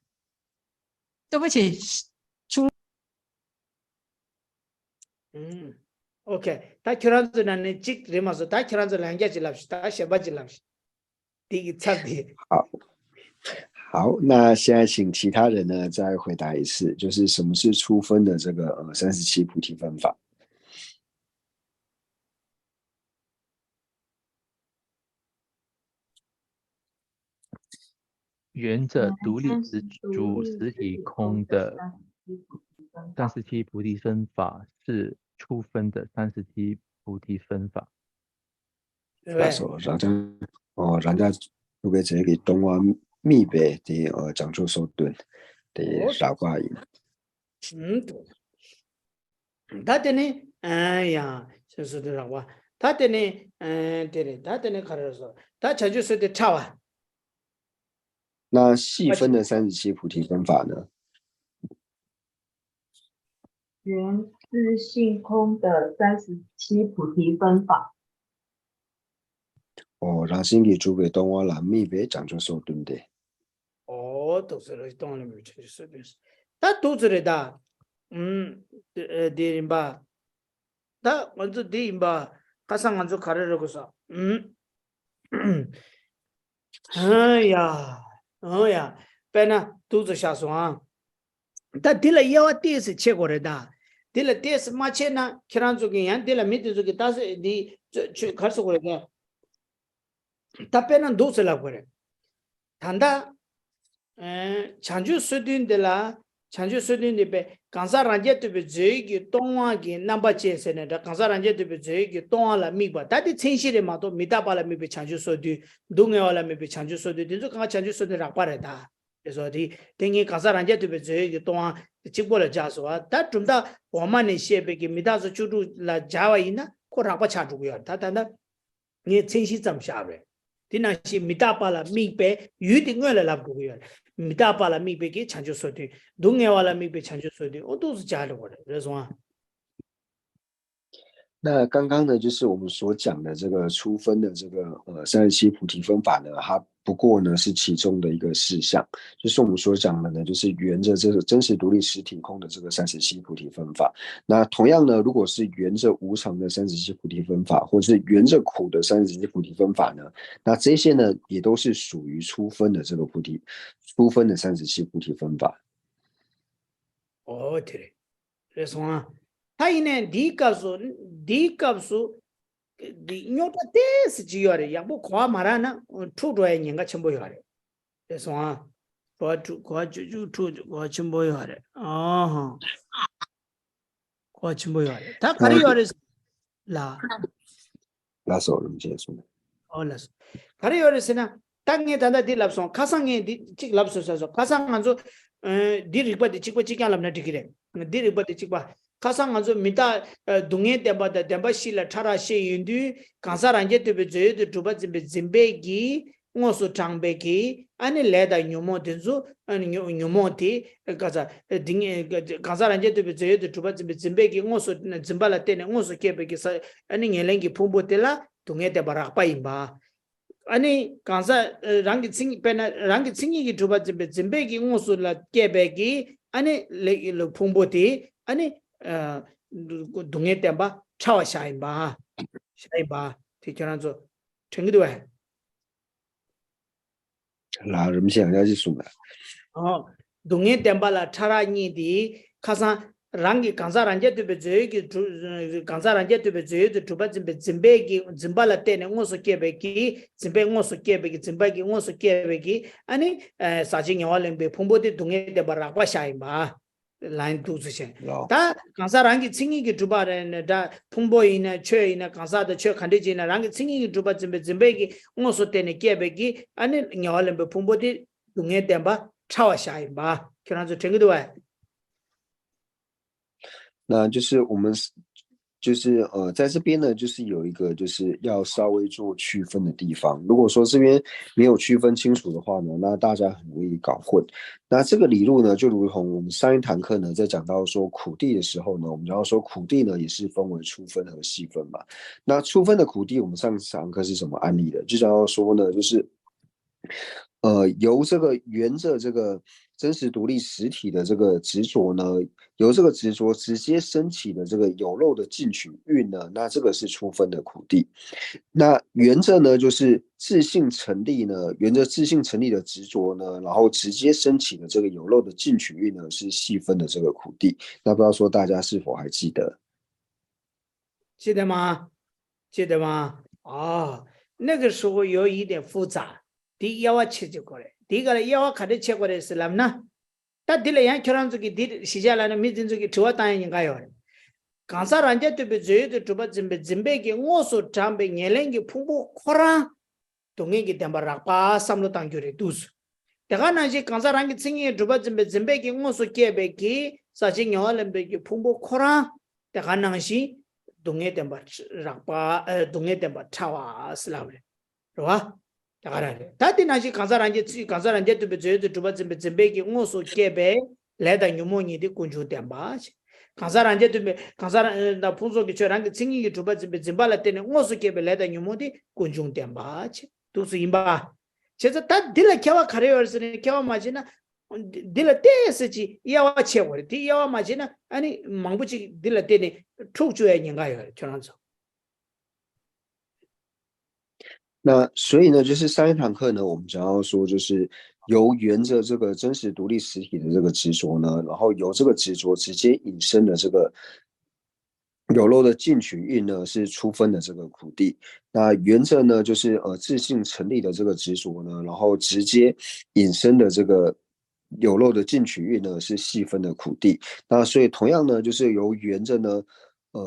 对不起，OK， 他결혼 전에 직 레마서 다 결혼 전 랑게지 랍시다 샤바지 랍시第差别。好，那现在请其他人呢再回答一次，就是什么是初分的这个37菩提分法？缘着独立主实体空的37菩提分法是初分的37菩提分法。那时候人家如果这个东湾密白的讲究手段的傻瓜音。他的呢，哎呀，就是这话，他的呢，对的，他那卡的说，他常就是的差啊。那细分的37菩提分法呢？缘自性空的37菩提分法。哦，让心给诸位东瓦拉密别讲究说对不对？哦，都是了，当然没有是的，他都是的，的吧，他我这的吧，他上俺就卡的这个啥，哎呀，别那都是瞎说啊，他提了要第一次切过来的。提了第一次马切呢，看上去跟人提了没得这个，但是你这去开始过来的，他别那都是了过来，谈的，长久设定的啦，长久设定的呗，刚才人家对不这个东啊给那么解释呢，刚才人家对不这个东啊了没吧，但是清晰的嘛，都没大把了没被长久设定，东啊了没被长久设定，你说刚刚长久设定让把来的。说的，等于刚才人家对不对？个东啊，结果了家说啊，但准到我们那些别个没打算就住了家外人呢，可让不掐住个他谈的，你清晰怎么下来？的那些没打把了明白，有的我来拉不个没打把了明白给长久说的，东眼完了明白长久说的，我都是家里我的，这种啊。那刚刚呢，就是我们所讲的这个初分的这个37菩提分法呢，它不过呢是其中的一个事项，就是我们所讲的呢，就是沿着这个真实独立实体空的这个37菩提分法。那同样呢，如果是沿着无常的37菩提分法，或者是沿着苦的37菩提分法呢，那这些呢也都是属于初分的这个初分的37菩提分法。哦，对，这种啊。他因呢，第个数，牛的这是几样的，也不夸马上呢，出来人家全部要的，这种啊，我全部要的，哦，我全部要的，他可以要的是啦，那时候我们结束了。哦，那是，可以要的是呢，当年的第lapson，卡上年的这个 lapson 说，卡上俺说，第二个的这个讲了那这个的，第二个的这个。가상 아주 미다 동해 때마다 담바실라 차라시 인도 간사란게 되베 제도 두바 짐베기 ngо수 장베기 아니 레다 뇨모 된주 아니 뇨모티 가자 딩에 간사란게 되베 제도 두바 짐베기 ngо수 짐발라 때네 ngо수 케베기 아니 녜랭기 폼보텔라 동해 때바라 빠임바 아니 간사 랑기 칭 페나 랑기 칭이기 두바 짐베기 ngо수라 케베기 아니 레 폼보티 아니 동해 때봐 차와 샤인바 샤이바 티처럼서 챙기도 해. 라 름시양 야지 숨다. 동해 때봐라 차라니디 가사 랑기 간사란제 되베 제기 간사란제 되베 제도 두바 짐베기 짐발라 때네 ngо수 케베기 짐베 ngо수 케베기 짐바기 ngо수 케베기 아니 사징이 와랭베 폼보디 동해 때봐라 과 샤인바 라인 두스신 다 간사랑기 칭이기 두바레네 다 풍보이네 최이네 간사의 최 칸디지네 랑기 칭이기 두바 짐베기 ngо수 때네 깨베기 아니 녀알렘베 풍보디 동해 땜바 차와샤이바 그런저 챙기도 와那就是我们就是在这边呢，就是有一个就是要稍微做区分的地方。如果说这边没有区分清楚的话呢，那大家很容易搞混。那这个理路呢，就如同我们上一堂课呢，在讲到说苦地的时候呢，我们要说苦地呢也是分为初分和细分嘛。那初分的苦地，我们上堂课是什么案例的？就想要说呢，就是由这个沿着这个真实独立实体的这个执着呢，由这个执着直接升起的这个有漏的进取运呢，那这个是初分的苦地。那沿着呢，就是自性成立呢，沿着自性成立的执着呢，然后直接升起的这个有漏的进取运呢，是细分的这个苦地。那不知道说大家是否还记得？记得吗？记得吗？那个时候有一点复杂。第一要切就过来，第一个要看的切过来是什么呢？但第二样看上去第写下来的没进去，主要当然应该有的。刚才人家对不对的，主把准备给我所准备年龄给瀑布扩张，东西给点把拉巴三路当就是都是。但看那些刚才人家青年主把准备给我所准备给啥些鸟人备给瀑布扩张，但看那些 동해 때 락바 동해 때 차와 슬라브레 로와 다가라레 다디나시 간사란제 또 베제도 두바쯤 쯤베기 오소 깨베 레다 뉴모니디 군주 템바시 간사란제 또 간사란 나 풍속이 저랑 칭이기 두바쯤 쯤발라 때는 오소 깨베 레다 뉴모디 군주 템바시 두스 임바 제가 다 딜라 켜와 가려서는 켜와 마지나 딜라 때스지 이야와 채워리 이야와 마지나 아니 망부지 딜라 때네 툭주에 인가요 저런서 那所以呢，就是上一堂课呢，我们讲到说，就是由沿着这个真实独立实体的这个执着呢，然后由这个执着直接引申的这个有漏的进取运呢，是初分的这个苦地。那沿着呢，就是自性成立的这个执着呢，然后直接引申的这个有漏的进取运呢，是细分的苦地。那所以同样呢，就是由沿着呢。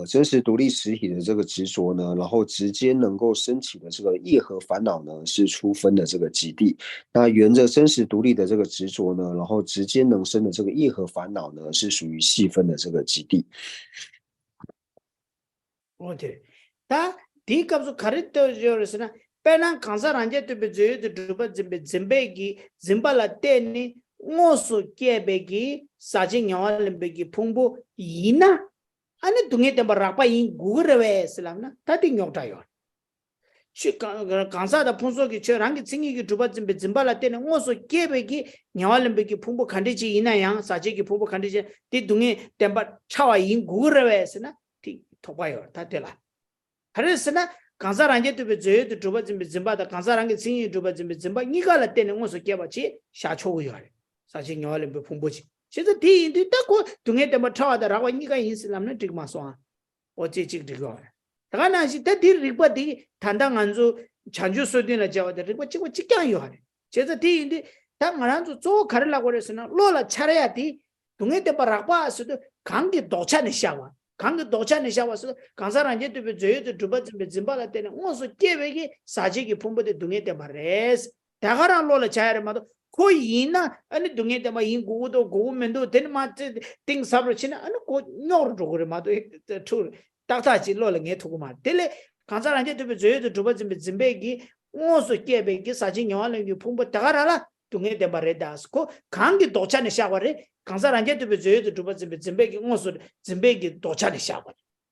真实独立实体的这个执着呢，然后直接能够升起的这个业和烦恼呢，是初分的这个极地。那沿着真实独立的这个执着呢，然后直接能生的这个业和烦恼呢，是属于细分的这个极地。오케이. 다 디캅스 카리토조르스나 페난 간사란제 투베 제드 두바 짐베기 짐발라 테니 ngosu kebe기 사진 영화를 풍부 이나 아니 동에 때 바라파 인 구르베 슬람나 다디 뇽타요 시 간사다 풍속이 저랑기 징이기 두바 짐발라 테니 ngosu kebe기 영화를 풍부 간디지 이나양 사지기 풍부 간디지 디 동에 템바 차와 인 구르베스나 토바요 다텔라 그래서나 간사랑게 두베 제도 두바 짐바다 간사랑게 징이 두바 짐바 니가라 때는 ngosu ke바지 샤초고요 사실 영화를 풍부지 그래서 뒤인데 딱고 동해 때만 차와다라고 니가 인슬람는 dig마소 어제 찍디고 다가나시 다디 리바디 단당 안주 잔주 소디나 자와다 리바 찍고 찍장요 하네 그래서 뒤인데 당 안주 조 가르라고 그래서는 로라 차려야디 동해 때만 라바스도 강기 도찬에 샤와 강기 도찬에 샤와서 간사랑제 두베 제도 두바 짐바라 때는 ngosu 계획이 사지기 풍부데 동해 때만 레스 다가랑 로라 차야마도 코이나 아니 동해 때만 인고도 고면도 되는 맛 띵 사브치나 아니 고 녀르도 그래마도 투 딱다지 로랑에 투고마 텔레 간사랑제 두베 제도 두바 짐베기 ngosu 계획이 사지 영화를 풍부 다가라라 동해 때만 레다스고 강기 도찬에 샤와레 간사랑제 두베 제도 두바 짐베기 ngosu 짐베기 도찬에 샤와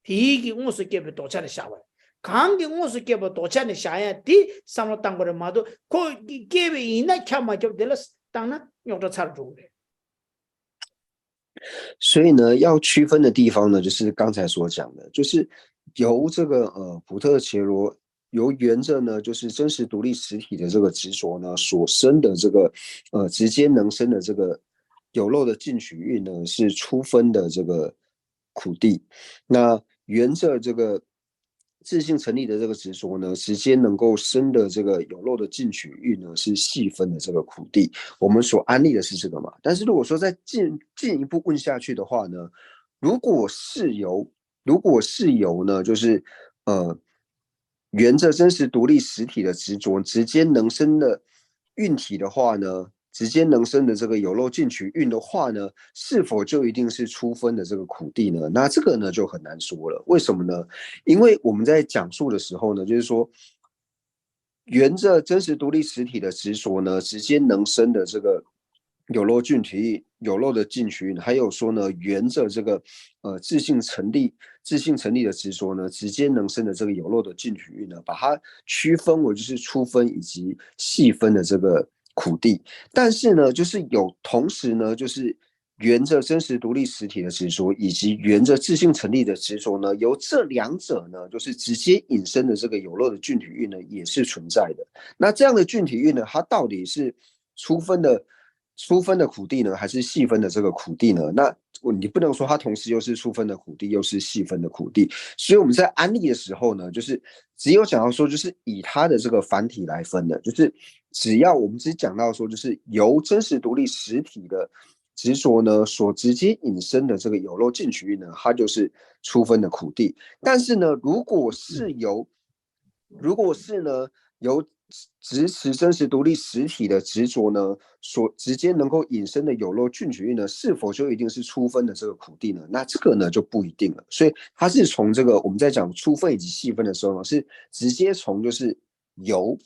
디기 ngosu 계획 도찬에 샤와 강기 ngosu 계획 도찬에 샤야 디 삼로 땅거를 마도 고 계획이 이나 캬마죠 될스 땅나 요도 차르도所以呢，要区分的地方呢，就是刚才所讲的，就是由这个普特伽罗，由沿着呢，就是真实独立实体的这个执着呢，所生的这个直接能生的这个有漏的进取运呢，是初分的这个苦地。那沿着这个自性成立的这个执着呢，直接能够生的这个有漏的进取运呢，是细分的这个苦地。我们所安利的是这个嘛？但是如果说再进一步问下去的话呢，如果是由呢，就是沿着真实独立实体的执着，直接能生的运体的话呢，直接能生的这个有漏进取运的话呢，是否就一定是初分的这个苦地呢？那这个呢就很难说了。为什么呢？因为我们在讲述的时候呢，就是说沿着真实独立实体的执着呢，直接能生的这个有漏进取运、有漏的进取运，还有说呢，沿着这个自性成立的执着呢，直接能生的这个有漏的进取运呢，把它区分为就是初分以及细分的这个苦地。但是呢，就是同时呢，就是沿着真实独立实体的执着，以及沿着自性成立的执着呢，由这两者呢，就是直接引申的这个有漏的菌体运呢，也是存在的。那这样的菌体运呢，它到底是初分的苦地呢，还是细分的这个苦地呢？那你不能说它同时又是初分的苦地，又是细分的苦地。所以我们在安利的时候呢，就是只有讲到说，就是以它的这个繁体来分的，就是我们只讲到说，就是由真实独立实体的执着呢所直接引申的这个有漏进取运呢，它就是初分的苦地。但是呢，如果是由支持真实独立实体的执着呢，所直接能够引申的有漏菌群域呢，是否就一定是初分的这个苦地呢？那这个呢就不一定了。所以它是从这个我们在讲初分以及细分的时候呢，是直接从就是由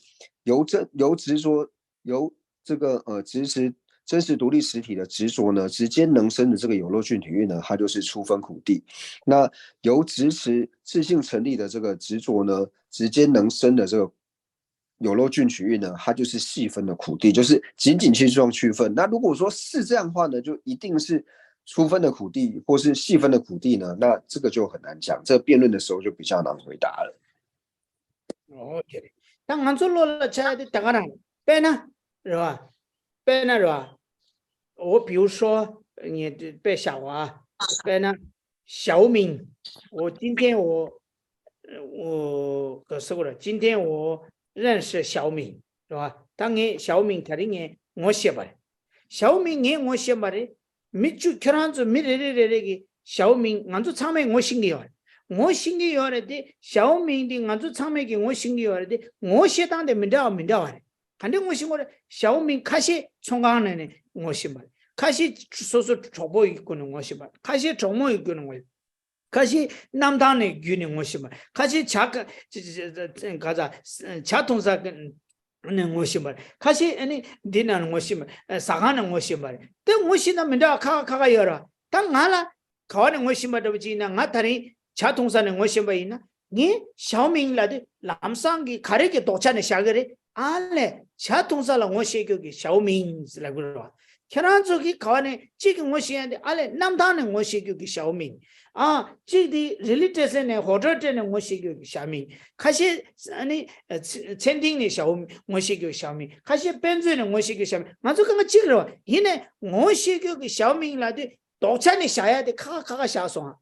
执着由这个支持真实独立实体的执着呢，直接能生的这个有漏菌群域呢，它就是初分苦地。那由支持自性成立的这个执着呢，直接能生的这个有漏菌群域呢，它就是细分的苦地，就是仅仅去这样区分。那如果说是这样的话呢，就一定是初分的苦地或是细分的苦地呢，那这个就很难讲，这辩论的时候就比较难回答了。OK， 当俺做落了车的大个人，别呢是吧？别呢是吧？我比如说你别小啊，别呢小敏，我今天我可是了，今天我认识小敏是吧？当年小敏他的年我写吧，小敏年我写吧的，没就看上去没个小敏，俺就唱没我心里话。我心里要的小敏的，俺就唱没给我心里要的，我写当的没到的，反正我心我的小敏开始从刚来呢，我写吧，开始说传播一个呢，我写吧，开始传播一个呢，我，开始南当的语呢，我写吧，开始恰个嘎子恰同啥跟。我写吧，开始你那我写吧，啥个呢我写吧，但我写那没到卡要了，当俺了，考完我写吧，对不起呢，俺他呢。차 통사는 것이 뭐이나 니 샤오밍라데 람상기 가르게 도차네 샤거래 알레 차 통사라 것이 거기 샤오밍라고 그러와 현안적이 가네 지금 것이한테 알레 남다는 것이 거기 샤오밍 아 지디 릴리테스네 호텔테는 것이 거기 샤오밍 가시 아니 첸딩네 샤오밍 것이 거기 샤오밍 가시 벤즈는 것이 거기 샤오밍 맞아 그거 지그러 이네 것이 거기 샤오밍라데 도차네 샤야데 카카가 샤송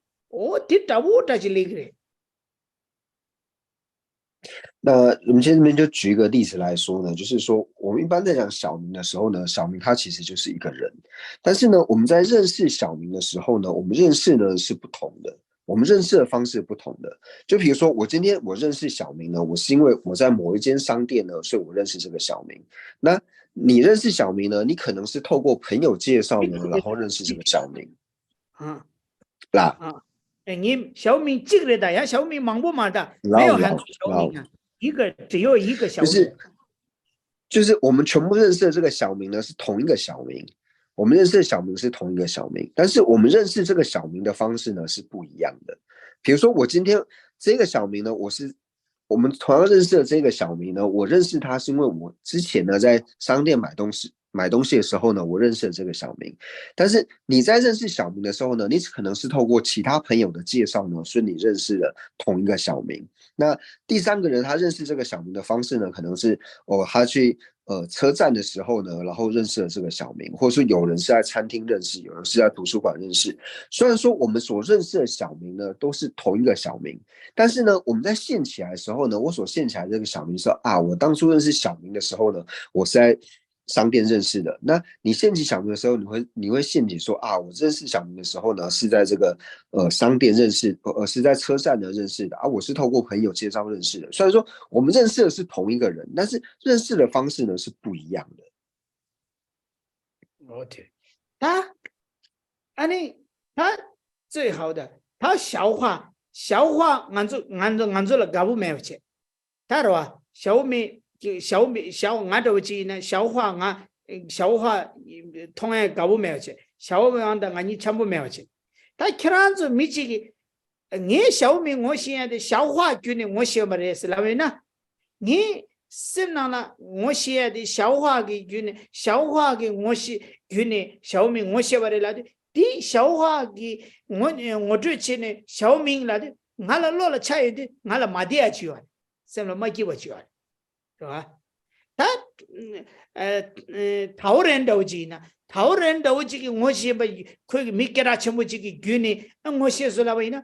那我们这边就举一个例子来说呢，就是说我们一般在讲小明的时候呢，小明他其实就是一个人，但是呢，我们在认识小明的时候呢，我们认识呢是不同的，我们认识的方式不同的。就比如说我今天我认识小明呢，我是因为我在某一间商店呢，所以我认识这个小明。那你认识小明呢，你可能是透过朋友介绍呢，然后认识这个小明。你小敏这个的呀，小敏忙不忙的？没有很多小敏啊，只有一个小敏。就是我们全部认识的这个小明呢是同一个小明，我们认识的小明是同一个小明，但是我们认识这个小明的方式呢是不一样的。比如说我今天这个小明呢，我们同样认识的这个小明呢，我认识他是因为我之前呢在商店买东西的时候呢，我认识了这个小明。但是你在认识小明的时候呢，你可能是透过其他朋友的介绍呢，所以你认识了同一个小明。那第三个人他认识这个小明的方式呢，可能是他去车站的时候呢，然后认识了这个小明，或者说有人是在餐厅认识，有人是在图书馆认识。虽然说我们所认识的小明呢都是同一个小明，但是呢我们在现起来的时候呢，我所现起来这个小明说啊，我当初认识小明的时候呢，我是在商店认识的。那你献起小明的时候，你会献起说啊，我认识小明的时候呢，是在这个商店认识，是在车站呢认识的啊，我是透过朋友介绍认识的。虽然说我们认识的是同一个人，但是认识的方式呢是不一样的。OK， 他最好的，他消化，按照了搞不没有钱，他的话小米。俺这去呢，消化同样搞不没有钱，消化的俺你全部没有钱。他看上去没这个，你小米我现在消化菌呢，我写不的是哪位呢？你身上呢，我写的消化的菌呢，消化的我写菌呢，小米我写不的了的，第消化的我这去呢，小米了的，俺了落了菜的，俺了马地去完，什么没给我去完。是吧？他讨人斗鸡呢？讨人斗鸡，我写不，可以没给他全部这个剧呢？我写出来为呢？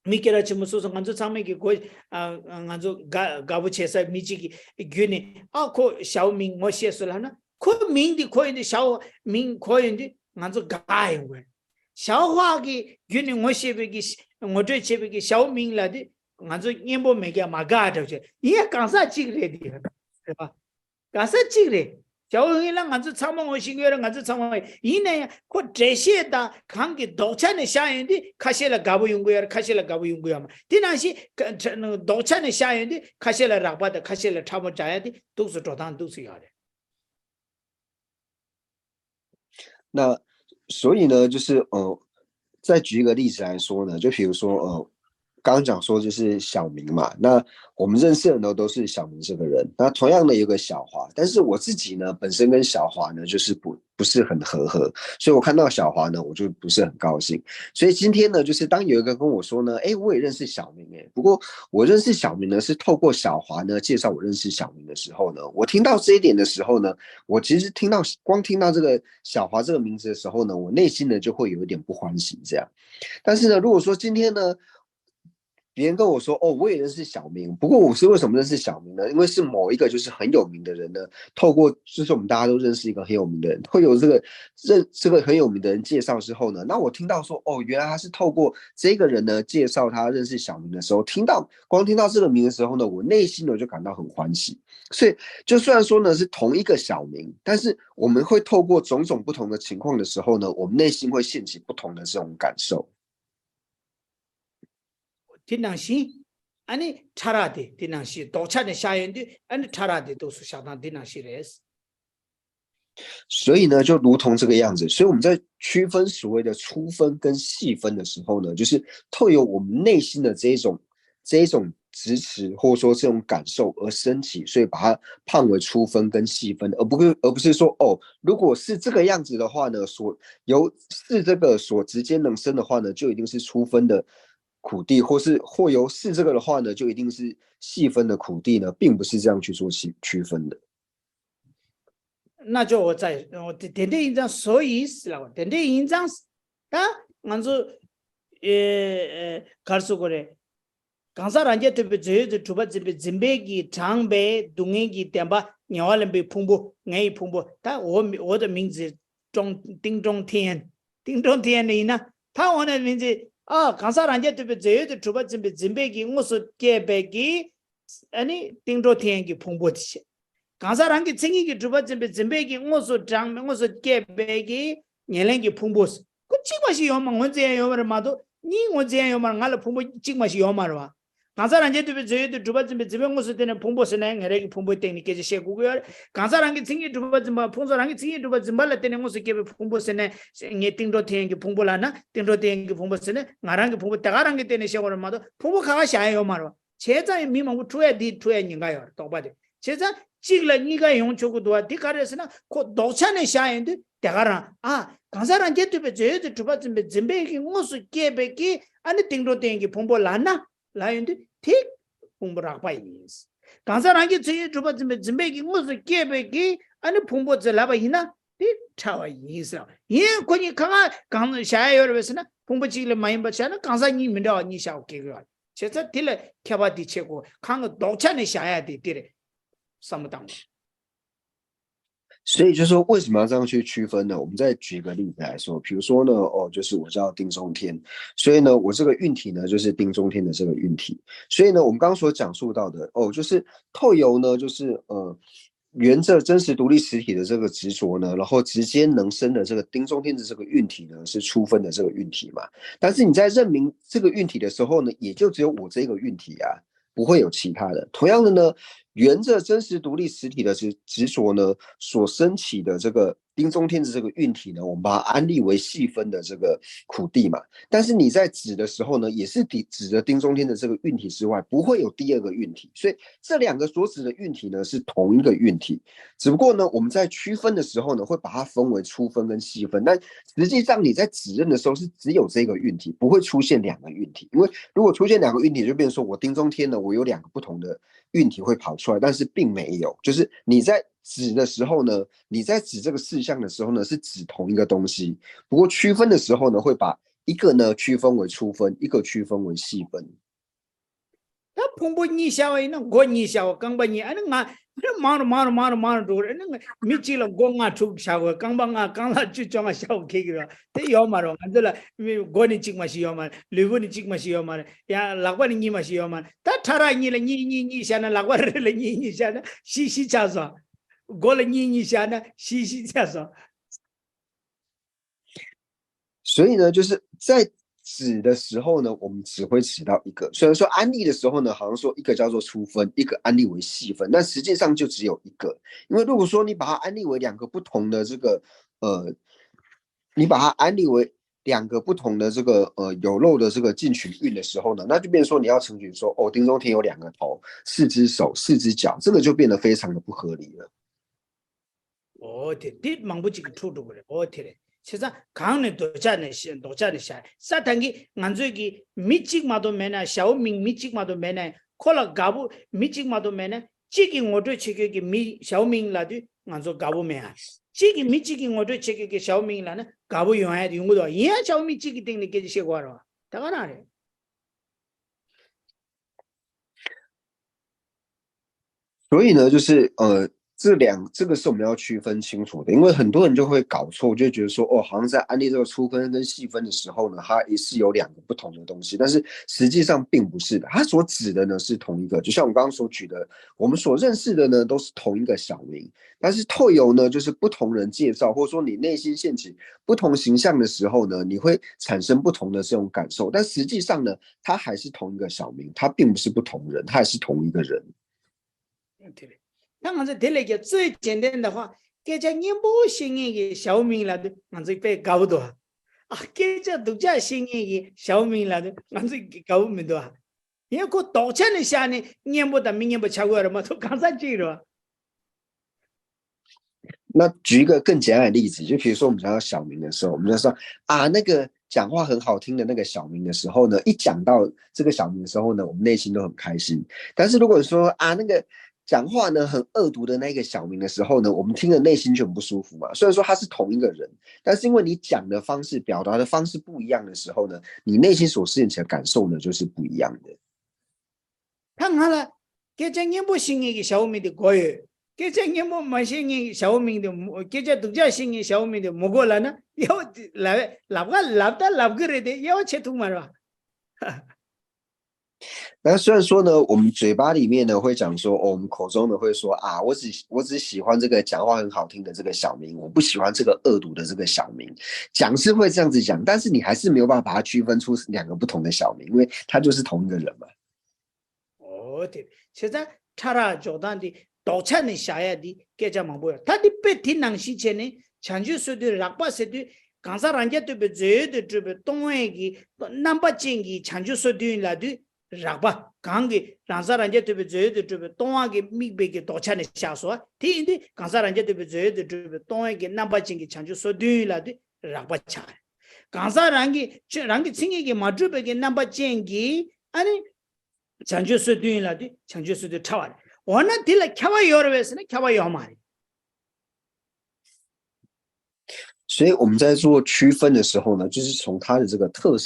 没给他全部说俺就上面给过俺就搞不清楚没这个剧呢？啊，可小明我写出来呢？可明的可以的，小明可以的，俺就改过。小话的剧呢？我写不给，我这写不给小明了的。俺就也不没给马嘎出去，也刚才这个的，对吧？가서 찍래. 저기랑 아주 참고 신경을 아주 참고 이내 그 제시에다 관계 도찬의 샤인데 카실라 가부용고야 카실라 가부용고야 디나시 도찬의 샤인데 카실라 라바다 카실라 참고 자야지 도스 조단 도스야 돼. 那所以呢，就是再举一个例子来说呢，就比如说刚刚讲说就是小明嘛，那我们认识的呢都是小明这个人，那同样的有个小华，但是我自己呢本身跟小华呢就是不是很合，所以我看到小华呢我就不是很高兴，所以今天呢就是当有一个跟我说呢，我也认识小明不过我认识小明呢是透过小华呢介绍我认识小明的时候呢，我听到这一点的时候呢，我其实光听到这个小华这个名字的时候呢，我内心呢就会有一点不欢喜这样，但是呢如果说今天呢别人跟我说我也认识小明，不过我是为什么认识小明呢？因为是某一个就是很有名的人呢，透过就是我们大家都认识一个很有名的人，会有这个很有名的人介绍之后呢，那我听到说原来他是透过这个人呢介绍他认识小明的时候，光听到这个名的时候呢，我内心呢就感到很欢喜。所以就虽然说呢是同一个小明，但是我们会透过种种不同的情况的时候呢，我们内心会掀起不同的这种感受。 디나시 아니 차라데 디나시 도찬의 샤인데 아니 차라데 도스 샤단 디나시레스 所以呢，就如同这个样子，所以我们在区分所谓的粗分跟细分的时候呢，就是透由我们内心的这一种支持或者说这种感受而升起，所以把它判为粗分跟细分，而不是说如果是这个样子的话呢，是这个所直接能生的话呢，就一定是粗分的苦地，或由是这个的话呢，就一定是细分的苦地呢，并不是这样去做区分的。 那就我点点印章所以是了，点点印章啊，俺说告诉过来，刚才人家对不对？就主把这边准备给长白东北给点吧，鸟人被碰不，爱碰不，但我的名字丁中天的呢，他我的名字。 刚才人家对不对？就主把准备给我是给白给，顶着天给碰不的些。刚才人家曾经给主把准备给我是长，我是给白给，年龄给碰不是。我尽管是要嘛，我这样要嘛嘛都，我这样要嘛，俺来碰不尽管是要嘛是吧？刚才人家对不对？就主把准备我是在那碰不是呢，俺来给碰不等你给这些股票。刚才人家曾经主把准备碰着人家曾经主把准备了等我是给碰不是呢，你顶着天给碰不了呢，顶着天给碰不是呢，俺人给碰不，大家人给等那些我嘛都碰不看下要嘛是吧？现在迷茫我主要人家要懂吧的，现在。 지금 네가 용초고 도와 디카레스나 고 도찬의 샤인데 대가라 강사란 제트베 제트 주바쯤 쯤베기 무스 깨베기 아니 띵도 땡기 봉보라나 라인데 틱 봉보락 바이스 강사란 게 제 주바쯤 쯤베기 무스 깨베기 아니 봉보절라바이나 틱 차와 이스라 예 거기 강 샤이어르베스나 봉보지를 많이 받잖아 강사님 민다 니 샤오케가 제가 딜레 켜바디 채고 강 도찬의 샤야 디디레 所以就说为什么要这样去区分呢？我们再举一个例子来说，比如说呢，就是我叫丁中天，所以呢，我这个运体呢就是丁中天的这个运体，所以呢，我们刚刚所讲述到的就是透由呢，就是沿着真实独立实体的这个执着呢，然后直接能生的这个丁中天的这个运体呢，是粗分的这个运体嘛。但是你在认明这个运体的时候呢，也就只有我这个运体啊。 不会有其他的。同样的呢，沿着真实独立实体的执着呢，所升起的这个丁中天的这个运体呢，我们把它安立为细分的这个苦地嘛。但是你在指的时候呢，也是指着丁中天的这个运体之外，不会有第二个运体。所以这两个所指的运体呢，是同一个运体。只不过呢，我们在区分的时候呢，会把它分为粗分跟细分。但实际上你在指认的时候是只有这个运体，不会出现两个运体。因为如果出现两个运体，就变成说我丁中天呢，我有两个不同的运体会跑出来，但是并没有。就是你在指的时候呢，你在指这个事项的时候呢，是指同一个东西。不过区分的时候呢，会把一个呢区分为粗分，一个区分为细分。다 풍부니 샤와이는 고니 샤와 강바니 아니 나 마르 도레 미치라 고가 툭 샤와 강방아 강라 주정아 샤와 케기라 대 요마로 안들라 고니 찍마시 요마 리브니 찍마시 요마 야 락바니 니마시 요마 다 타라니라 니니 샤나 락바르레 니니 샤나 시시 차서 고레 니니 샤나 시시 차서 所以呢，就是在指的时候呢，我们只会指到一个。虽然说安利的时候呢，好像说一个叫做粗分，一个安利为细分，但实际上就只有一个。因为如果说你把它安利为两个不同的这个你把它安利为两个不同的这个有漏的这个进取运的时候呢，那就变成说你要成举说哦，丁中天有2个头、4只手、4只脚，这个就变得非常的不合理了。哦，对，忙不几个出度过来，哦，对嘞。 세상 강에 도자네 샤 사탕기 안저기 미직마도 매나 샤오밍 미직마도 매나 콜라 가부 미직마도 매나 지기 오도 체격이 미 샤오밍라도 안저 가부 매야 지기 미직이 오도 체격이 샤오밍라는 가부 용해 용도 이야 샤오밍 지기 땡네 게지 쉐고하러 다가나래 所以呢，就是这个是我们要区分清楚的，因为很多人就会搞错，就觉得说哦，好像在安利这个粗分跟细分的时候呢，它也是有2个不同的东西，但是实际上并不是的，它所指的呢是同一个，就像我刚刚所举的，我们所认识的呢都是同一个小名，但是透由呢就是不同人介绍，或者说你内心现起不同形象的时候呢，你会产生不同的这种感受，但实际上呢，它还是同一个小名，它并不是不同人，它还是同一个人。对。 那俺这得了个最简单的话，给这年不新年的小民了的，俺这被搞不多啊，给这独家新年的小民了的，俺这搞不多啊。因为我道歉的下呢，年不到明年不超过了嘛，都刚才这了。那举一个更简单的例子，就比如说我们讲到小明的时候，我们就说啊，那个讲话很好听的那个小明的时候呢，一讲到这个小明的时候呢，我们内心都很开心。但是如果说啊那个 讲话呢很恶毒的那个小明的时候呢，我们听了内心就很不舒服嘛。虽然说他是同一个人，但是因为你讲的方式、表达的方式不一样的时候呢，你内心所实现起的感受呢就是不一样的。看好了，给这年不新年的小民的国语，给这年不没新年小民的，给这独家新年小民的，莫过来呢，要来个人的要切图嘛是吧？那虽然说呢，我们嘴巴里面呢会讲说，哦，我们口中呢会说啊，我只喜欢这个讲话很好听的这个小明，我不喜欢这个恶毒的这个小明。讲是会这样子讲，但是你还是没有办法把它区分出2个不同的小明，因为他就是同一个人嘛。哦，对，现在查拉jordan的道歉的下呀的，给这忙不了，他的白天能事情呢，长久说的rakba说的。 刚才人家对不对的，对不东外的，number 经济长久说的来的，让吧，刚个刚才人家对不对的，对不东外的米白的多钱的下说，听的刚才人家对不对的，对不东外的 number 经济长久说的来的，让吧钱。刚才人家经济的马主白的 number 经济，安尼长久说的来的，长久说的差完，我那提了开玩笑的为什么开玩笑嘛？ 所以我们在做区分的时候呢，就是从它的这个特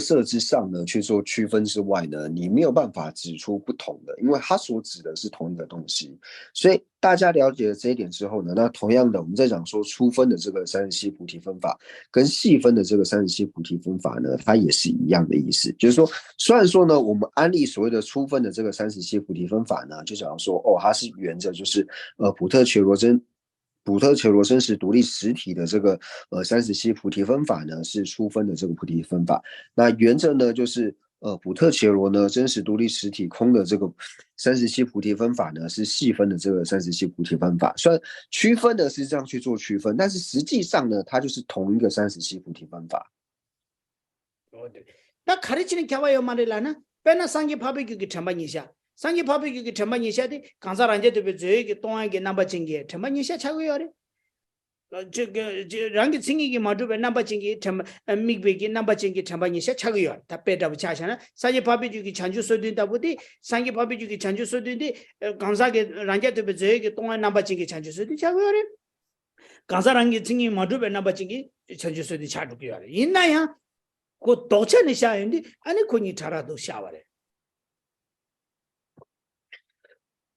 色之上呢去做区分之外呢，你没有办法指出不同的，因为它所指的是同一个东西。所以大家了解了这一点之后呢，那同样的我们在讲说粗分的这个37菩提分法跟细分的这个37菩提分法呢，它也是一样的意思，就是说虽然说呢，我们安利所谓的粗分的这个37菩提分法呢，就讲说哦，它是沿着就是普特伽罗真实独立实体的这个37菩提分法呢是粗分的这个菩提分法，那原则呢就是普特伽罗呢真实独立实体空的这个37菩提分法呢是细分的这个37菩提分法，虽然区分的是这样去做区分，但是实际上呢它就是同一个37菩提分法。那가르치는 교화요 말이라나 빼나 상기 파비기 참반이샤 상기 파비기 참반이샤데 간사란제 되베 저에게 동안게 남바징게 참반이샤 차고요래 저 랑기 칭이기 마두베 남바징게 참 미베기 남바징게 참반이샤 차고요 다 빼다부 차샤나 상기 파비기 찬주 소된다 보디 상기 파비기 찬주 소된데 간사게 랑제 되베 저에게 동안 남바징게 찬주 소된 차고요래 간사랑기 칭이 마두베 남바징게 찬주 소된 차고요래 있나야 그 도천이 샤인데 아니 군이 잘라도 샤와래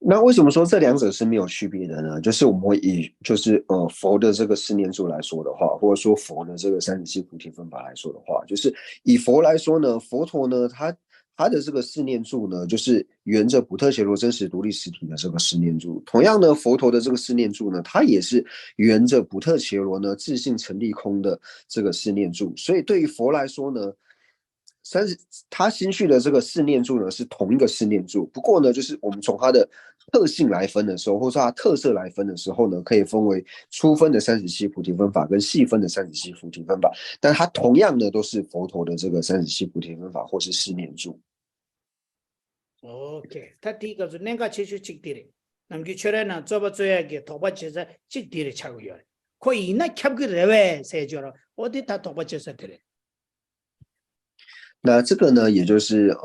那为什么说这两者是没有区别的呢？就是我们会以就是佛的这个四念住来说的话，或者说佛的这个37菩提分法来说的话，就是以佛来说呢，佛陀呢他的这个四念住呢，就是沿着普特伽罗真实独立实体的这个四念住。同样呢，佛陀的这个四念住呢，它也是沿着普特伽罗呢自性成立空的这个四念住。所以对于佛来说呢，他心绪的这个四念住呢是同一个四念住，不过呢，就是我们从它的特性来分的时候，或者说它特色来分的时候呢，可以分为粗分的37菩提分法跟细分的37菩提分法，但它同样呢都是佛陀的这个37菩提分法或是四念住。OK，他第一个是那个其实직디래 남기 철에나 저버줘야게 도바쳐서 직디래 차고요. 거의 이나 캡그래 왜 세줘라 어디 다 도바쳐서 되래. 那这个呢，也就是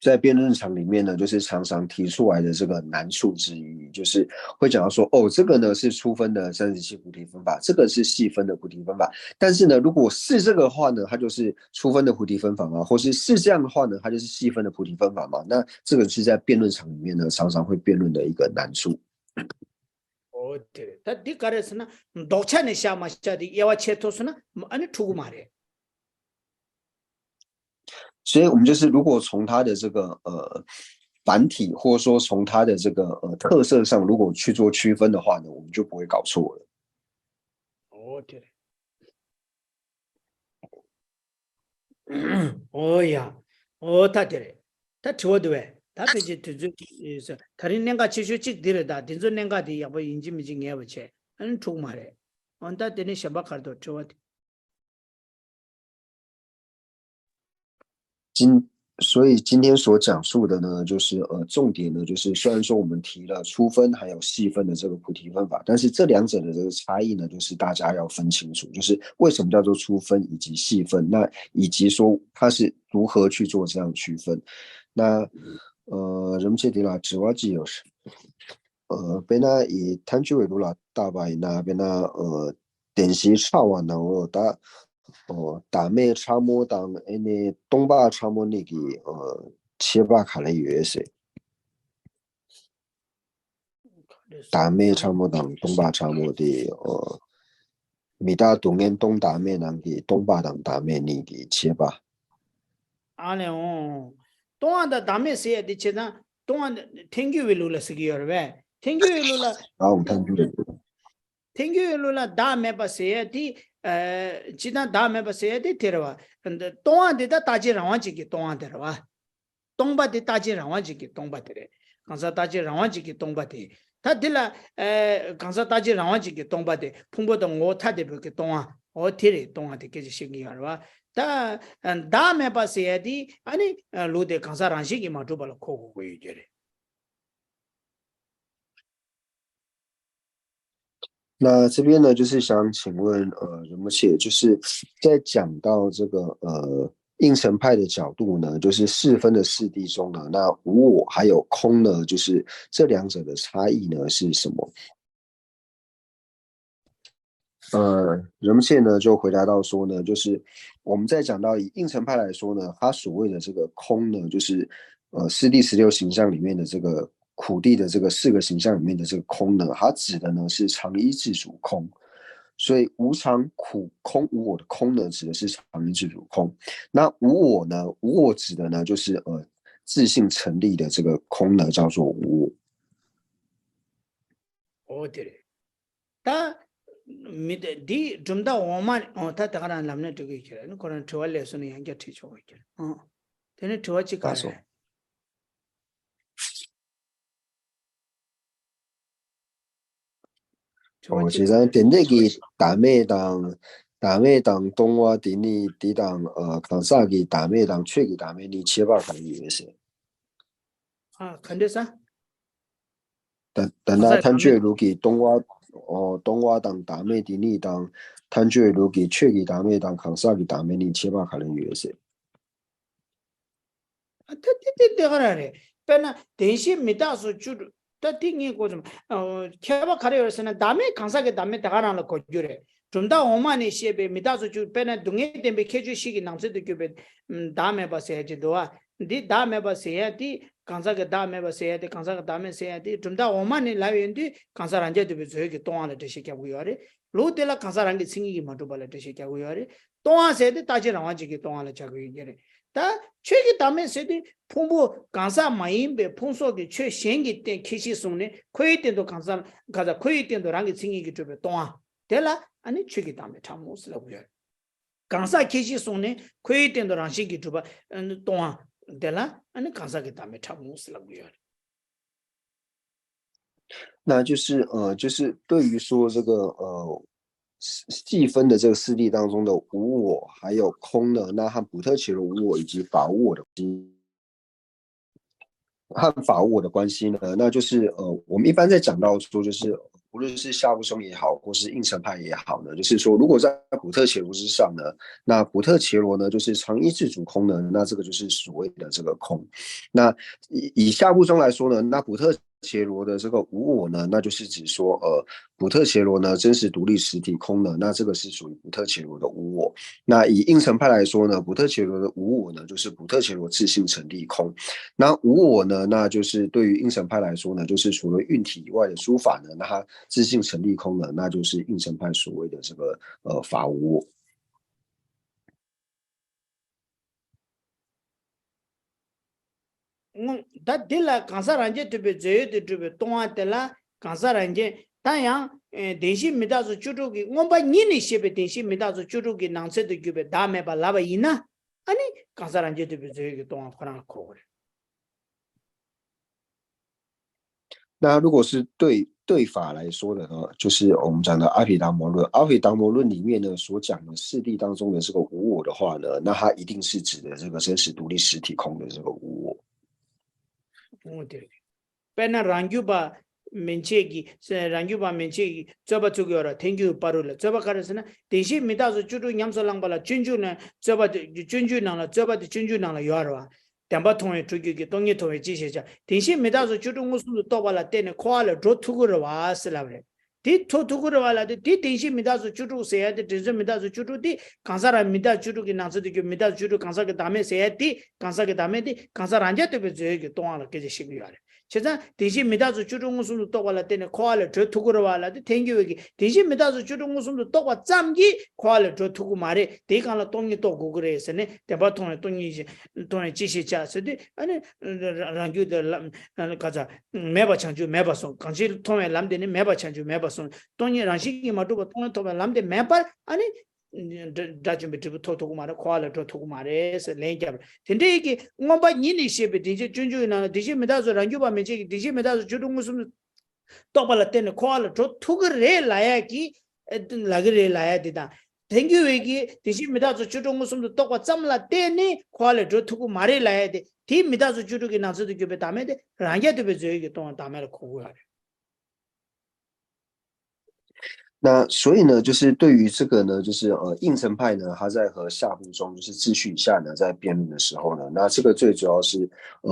在辩论场里面呢，就是常常提出来的这个难处之一，就是会讲到说，哦，这个呢是粗分的37菩提分法，这个是细分的菩提分法。但是呢，如果是这个的话呢，它就是粗分的菩提分法嘛，或是这样的话呢，它就是细分的菩提分法嘛。那这个是在辩论场里面呢，常常会辩论的一个难处。어, 그래. 다 디가레스나 독찬의 샤마샤디 예와 체토스나 아니 두고 말해. 所以我们就是如果从它的这个繁体，或者说从它的这个特色上，如果去做区分的话呢，我们就不会搞错了。 어, 그래. 어야. 다 그래. 다 좋아도 왜? 다 되지 되지. 다른 내가 지수직 들여다. 딘존 내가 뒤 야뭐 인지미징 해 보체. 아니 두고 말해. 언다 되는 샤바카도 좋아. 所以今天所讲述的呢，就是重点呢，就是虽然说我们提了粗分还有细分的这个菩提分法，但是这两者的这个差异呢，就是大家要分清楚，就是为什么叫做粗分以及细分，那以及说它是如何去做这样区分。那人们这里啦，只话记有是边那以探究维度啦，大白那边那典习差完呢，我打。다음에 참모당 애니 동바 참모니기 치바 칼레유에세 다음에 참모당 동바 참모디 미다 동엔 동다음에 남기 동바당 다음에 니기 치바 아니요. 동안다 다음에 세야 되잖아. 동안 탱규윌루라 쓰기요 왜? 탱규윌루라 탱규윌루라 다음에 봐서야지 지난 다음에 봐서야지 데려와. 근데 동안데다 따지 라완지기 동안 데려와. 동바데 따지 라완지기 동바데래. 강사 따지 라완지기 동바데. 다들라 강사 따지 라완지기 동바데. 풍보동 오타데 그렇게 동안 어디래 동안데 계지 시기하라. 다 다음에 봐서야지 아니 로데 강사 란식이 마두발 코고 이제래. 那这边呢，就是想请问，人们写就是在讲到这个应成派的角度呢，就是四分的四谛中呢，那无我还有空呢，就是这两者的差异呢是什么？人们现呢就回答到说呢，就是我们在讲到以应成派来说呢，它所谓的这个空呢，就是四谛16形象里面的这个。苦地的这个4个形象里面的这个空呢，它指的呢是常一自主空，所以无常、苦、空、无我的空呢，指的是常一自主空。那无我呢，无我指的呢就是自性成立的这个空呢，叫做无我。对，他미디 좀더 오만 다 다가란 남네 되게 있잖아. 그런 저월레서는 양자 티죠 있잖아. 되네 저와지 가서.其实点那个大妹当东瓦的你当康萨给大妹当缺给大妹你切巴可以也是。啊，看得啥？但那他觉如给东瓦当大妹的你当，他觉如给缺给大妹当康萨给大妹你切巴可能也是。啊，对个本来电视没打算就。다 띵이 고좀 케바 카레어스는 다음에 강사게 다음에 다가라는 거 주래 좀더 오만이 시에 미다서 주 빼는 동에 때문에 캐주시기 남세도 교배 다음에 봐서야지 도와 네 다음에 봐서야지 강사 그 다음에 봐 세야 돼 강사 그 다음에 세야 돼 좀다 오만이 라위인데 강사 안제 되게 저기 동안에 되시 겨고요래 로텔라 강사 안게 생기기 맞도 발에 되시 겨고요래 동안 세대 따지 나와지기 동안에 자고 이제 다 최기 다음에 세대 풍부 강사 마인베 풍속이 최신기 때 키시 손에 코이 때도 강사 가자 코이 때도 랑게 생기기 좀 동안 될라 아니 최기 다음에 참 못쓰라고요 강사 키시 손에 코이 때도 랑시기 좀 동안 될라 아니 강사기 다음에 참 못쓰라고요那就是就是对于说这个细分的这个四谛当中的无我还有空呢，那和普特伽罗无我以及法无我的和法无我的关系呢，那就是我们一般在讲到说，就是无论是夏布松也好，或是应成派也好呢，就是说，如果在普特伽罗之上呢，那普特伽罗呢就是常依自主空呢，那这个就是所谓的这个空。那以夏布松来说呢，那普特伽罗的这个无我呢，那就是指说普特伽罗呢真实独立实体空呢，那这个是属于普特伽罗的无我。那以应成派来说呢，普特伽罗的无我呢就是普特伽罗自性成立空。那无我呢，那就是对于应成派来说呢，就是除了运体以外的诸法呢，那它自性成立空呢，那就是应成派所谓的这个法无我。다 딜라 간사란제 되베 제데 되베 동아텔라 간사란제 다양 대시 미다서 주루기 몬바 니니 셰베 대시 미다서 주루기 낭세도 규베 다메 발라바 이나 아니 간사란제 되베 제게 동아 파랑 코레 那如果是对法来说的呢，就是我们讲的阿毗达摩论。阿毗达摩论里面呢所讲的四谛当中的这个无我的话呢，那它一定是指的这个真实独立实体空的这个无我。对，페나 랑규바 멘체기 랑규바 멘체기 저바 주겨라 땡큐 바로라 저바 가르스나 대시 미다서 주루 냠솔랑발라 준주는 저바 준주나라 저바 준주나라 요아라 담바 통에 주기기 동이 통에 지시자 대시 미다서 주루 무슨 또발라 때네 코알라 조투구로 와슬라브레 디 토투구로 와라데 디 대시 미다서 주루 세야데 대시 미다서 주루디 간사라 미다 주루기 나서디 미다 주루 간사게 다음에 세야디 간사게 다음에디 간사라 안자데 저기 동안을 깨지시기요래 제가 대신 미다서 주중 무슨 똑발라 때네 코알을 저 투구로 와라데 땡기기 대신 미다서 주중 무슨 똑바 짬기 코알을 저 투구 말에 대간라 똥이 또 고그래서네 대바통에 똥이 돈에 지시자서디 아니 랑규들 가자 매바 창주 매바송 간실 통에 람데네 매바 창주 매바송 똥이 랑식이 마두고 통에 통에 람데 매바 아니 다좀 비트 토토고 말에 코알을 저 투구 말에서 랭잡 근데 이게 뭔가 니니 셰베 디제 준주나 디제 메다서 랑규바 메제 디제 메다서 주동 무슨 똑발라 때는 코알을 저 투그레 라야기 라그레 라야 되다 땡규에기 디제 메다서 주동 무슨 똑바 짬라 때니 코알을 저 투구 말에 라야 돼디 메다서 주르기 나서도 교배 다음에 랑야도 베저에게 또 다음에 코고야 那所以呢，就是对于这个呢，就是应成派呢，他在和夏部中就是秩序以下呢，在辩论的时候呢，那这个最主要是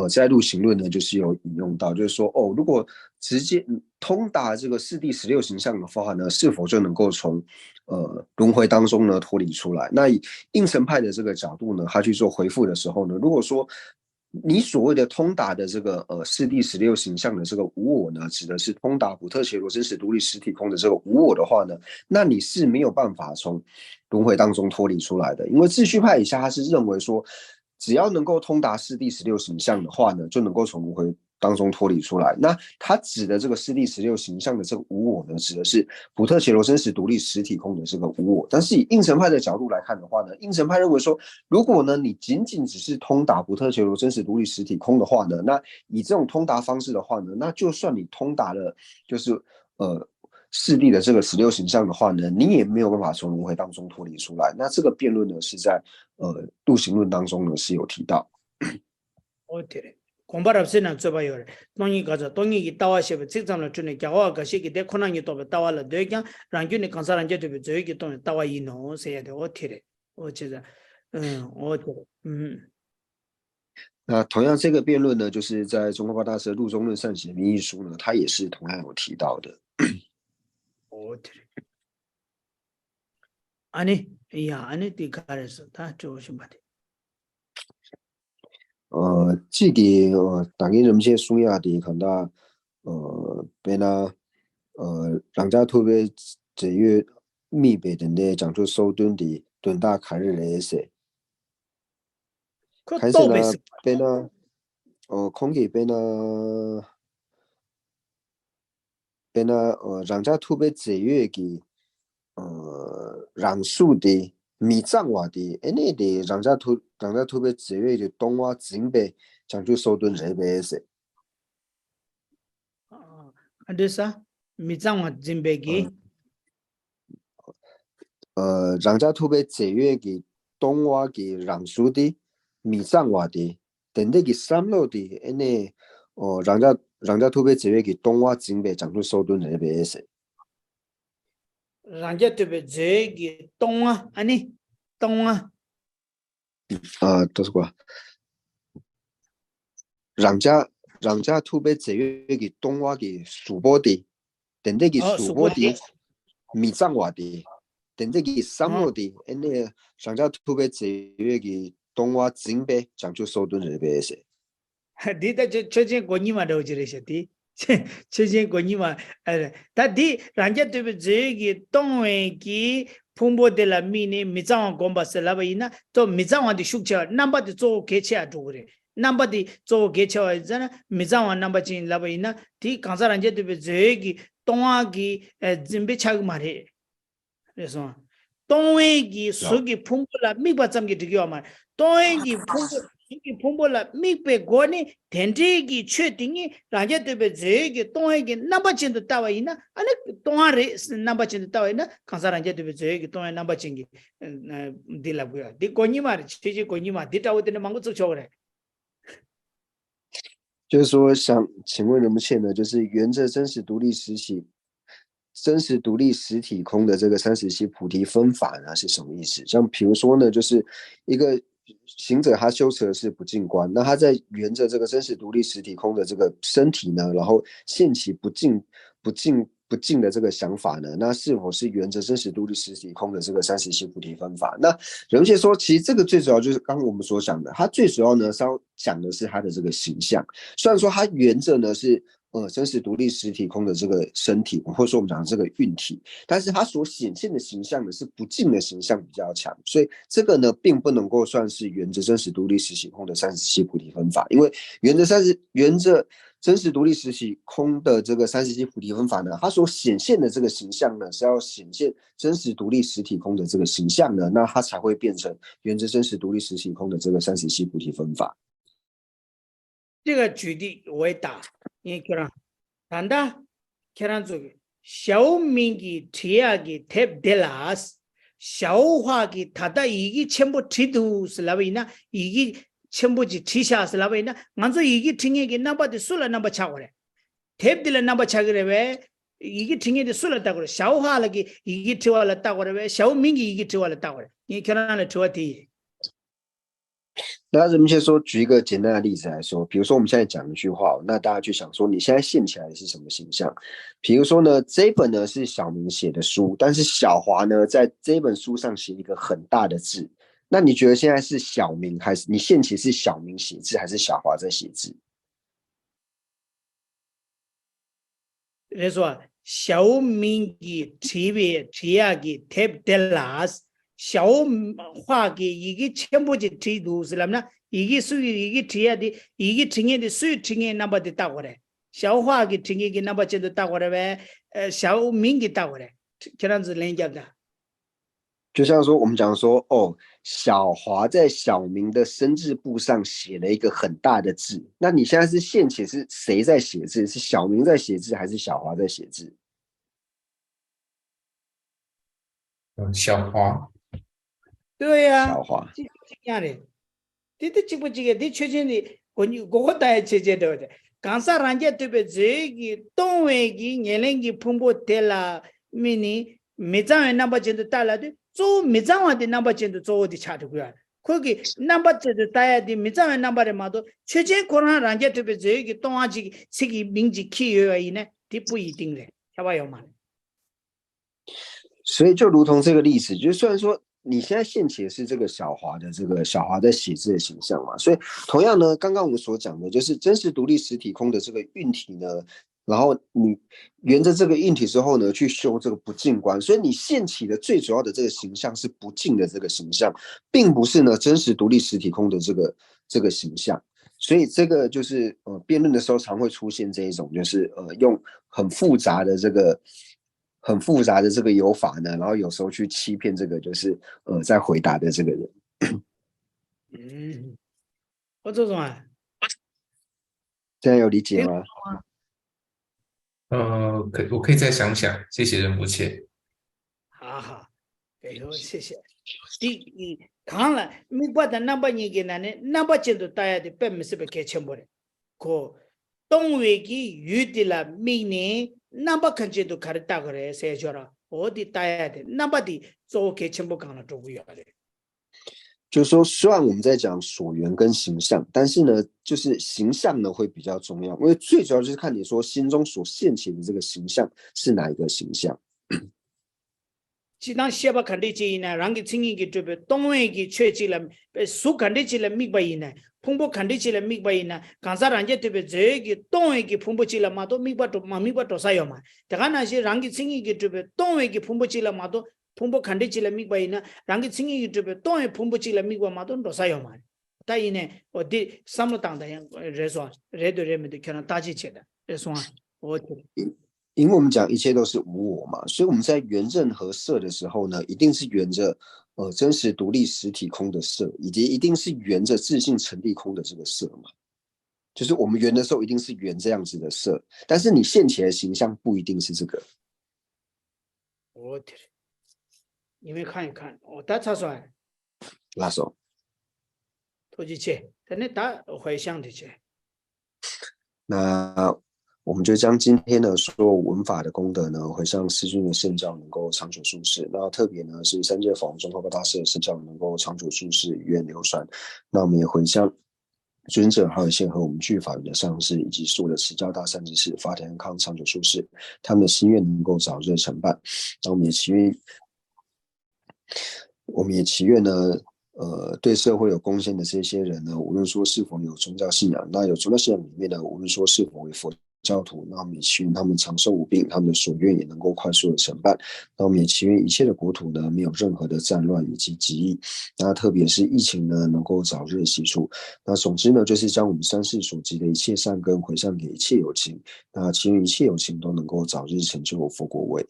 在入行论呢，就是有引用到，就是说如果直接通达这个四谛16形象的话呢，是否就能够从轮回当中呢脱离出来？那以应成派的这个角度呢，他去做回复的时候呢，如果说你所谓的通达的这个四谛16形象的这个无我呢，指的是通达普特伽罗真实独立实体空的这个无我的话呢，那你是没有办法从轮回当中脱离出来的，因为秩序派以下他是认为说，只要能够通达四谛16形象的话呢，就能够从轮回当中脱离出来。那他指的这个四谛16形象的这个无我呢，指的是普特伽罗真实独立实体空的这个无我。但是以应成派的角度来看的话呢，应成派认为说，如果呢你仅仅只是通达普特伽罗真实独立实体空的话呢，那以这种通达方式的话呢，那就算你通达了就是四谛的这个16形象的话呢，你也没有办法从轮回当中脱离出来。那这个辩论呢是在度行论当中呢是有提到。공발합세는 줘봐요. 동이 가자 동이 따와시베 직장을 주네 겨와가 시기 대 코난이 또 따와라 되게 랑균이 간사란제 되게 저기 또 따와 이노 세야 돼 어티래 어째자那同样这个辩论呢，就是在中国八大师陆中论善解名义书呢，他也是同样有提到的。어티래 아니 야 아니 디가르스 다 조심하대 这个大家人些属亚的看到边那人家特别这月密别的呢，讲究收蹲的蹲大看日来些，可看些呢多没事。边那空气边那人家特别这月的人数的米藏话的，那的人家特别这月的东话真白讲究收蹲这边些。这啥？米藏话真白给。人家特别这月的东话的人数的米藏话的，等那个三路的，那人家特别这月的东话真白讲究收蹲这边些。人家特别这个东啊，安尼东啊。都是quoi？人家特别这月的东话的数波的，等那个数波的米藏话的，等这个三路的，那人家特别这月的东话真白讲究收蹲这边些。你的确实过你嘛都知道些的，确实过你嘛，但的人家对不这个东外给碰不得了米呢，米藏话讲不是那么呢，做米藏话的需求，那么的做给起来做的，那么的做给起来真的米藏话那么进那么呢，的刚才人家对不这个东话给准备吃个嘛的，是什么？东外给所给碰不了米不怎么给这个嘛，东外给碰不了米白过呢，天这个确定的，人家对不这个东外给那么进的到位呢，啊那东外人是那么进的到位呢，刚才人家对不这个东外那么进的，的了不要，的过你嘛，确实过你嘛，的到位的那忙个做错了。就是说，请问人们现呢，就是沿着真实独立实体空的这个37菩提分法呢是什么意思？像比如说呢，就是一个行者他修持的是不净观，那他在沿着这个真实独立实体空的这个身体呢，然后现起不净的这个想法呢，那是否是沿着真实独立实体空的这个37菩提分法？那人们说，其实这个最主要就是刚刚我们所讲的，它最主要呢是要讲的是它的这个形象，虽然说它原则呢是真实独立实体空的这个身体，或者说我们讲的这个运体，但是它所显现的形象呢是不净的形象比较强，所以这个呢并不能够算是原则真实独立实体空的37菩提分法，因为原则真实独立实体空的这个37菩提分法呢，它所显现的这个形象呢是要显现真实独立实体空的这个形象呢，那它才会变成原则真实独立实体空的这个37菩提分法。这个举例我也打，你看，谈的，看这个小明的提亚的 tap delas， 小花的他的一个全部提度是那位呢，一个全部是提下是那位呢，俺说一个听一个那把的数了那把差过来 ，tap 的了那把差过来呗，一个听一个数了打过来，小花那个一个提完了打过来呗，小明的一个提完了打过来，你看那提完提。那人们先说，举一个简单的例子来说，比如说我们现在讲一句话，那大家去想说，你现在现起来的是什么形象？比如说呢，这本呢是小明写的书，但是小华呢在这本书上写一个很大的字，那你觉得现在是小明还是你现起是小明写字，还是小华在写字？你说小明的提亚的 tap delas。小花给一个全部的提度是什么呢？一个属于一个提的，一个听的属于听的那么的打过来，小花给听的那么就打过来呗，小明给打过来，这样子连接的。就像说我们讲说，哦，小华在小明的生字簿上写了一个很大的字，那你现在是现写是谁在写字？是小明在写字，还是小华在写字？小华。对呀、小华。这样的，这不这个，这确实的，我大家切的的。刚才人家对不这个东外的年龄的碰不得了，没长完那么简单打了的，做没长完的那么简单做的差的个呀。可给那么简单打呀的没长完那么的嘛都，确实可能人家对不这个东外这个名字起而已呢，这不一定嘞，晓得有吗？所以就如同这个例子，就虽然说你现在现起的是这个小华的写字的形象嘛，所以同样呢，刚刚我们所讲的就是真实独立实体空的这个运体呢，然后你沿着这个运体之后呢，去修这个不净观，所以你现起的最主要的这个形象是不净的这个形象，并不是呢真实独立实体空的这个形象。所以这个就是辩论的时候常会出现这一种，就是用很复杂的这个有法呢，然后有时候去欺骗这个就是在回答的这个人。我这种啊，这样有理解吗？我可以再想想，谢谢仁波切。好，谢谢。看了，没把它那么你给那那么进度大家的本没是被给全部的，可东北的遇的了，明年那么看见都看得大个人谁叫了，我的大家的那么的做给全部讲了都不要的。就是说，虽然我们在讲所缘跟形象，但是呢，就是形象呢会比较重要，因为最主要就是看你说心中所现起的这个形象是哪一个形象。既然写不看得见呢，让给青年给这边东北给确起了，书看得见了明白呢，碰不看得见了明白呢，刚才人家这边这个东北给碰不起了嘛，都明白多少要嘛，但看那些让给青年给这边东北给碰不起了嘛，都碰不看得见了明白呢，让给青年给这边东北碰不起了明白嘛，都多少要嘛，但是呢，我的什么当的人说，人对人们的可能打起去的，人说我。因为我们讲一切都是无我嘛，所以我们在圆任何色的时候呢，一定是圆着真实独立实体空的色，以及一定是圆着自性成立空的这个色嘛。就是我们圆的时候一定是圆这样子的色，但是你现起来的形象不一定是这个。我天，你们看一看，我打查出来，拉手，投进去，但那打回想的去。那我们就将今天的所有文法的功德呢，回向师尊的圣教能够长久住世。那特别呢是三界法王中华大师的圣教能够长久住世，与愿流传。那我们也回向尊者还有现和我们具法语的上师，以及所有的持教大善知识、法体安康、长久住世，他们的心愿能够早日成办。那我们也祈愿呢。对社会有贡献的这些人呢，无论说是否有宗教信仰，那有宗教信仰里面呢，无论说是否为佛教徒，那我们也祈愿他们长寿无病，他们的所愿也能够快速的成办。那我们也祈愿一切的国土呢，没有任何的战乱以及疾疫，那特别是疫情呢，能够早日息除。那总之呢，就是将我们三世所积的一切善根回向给一切有情，那祈愿一切有情都能够早日成就佛果位。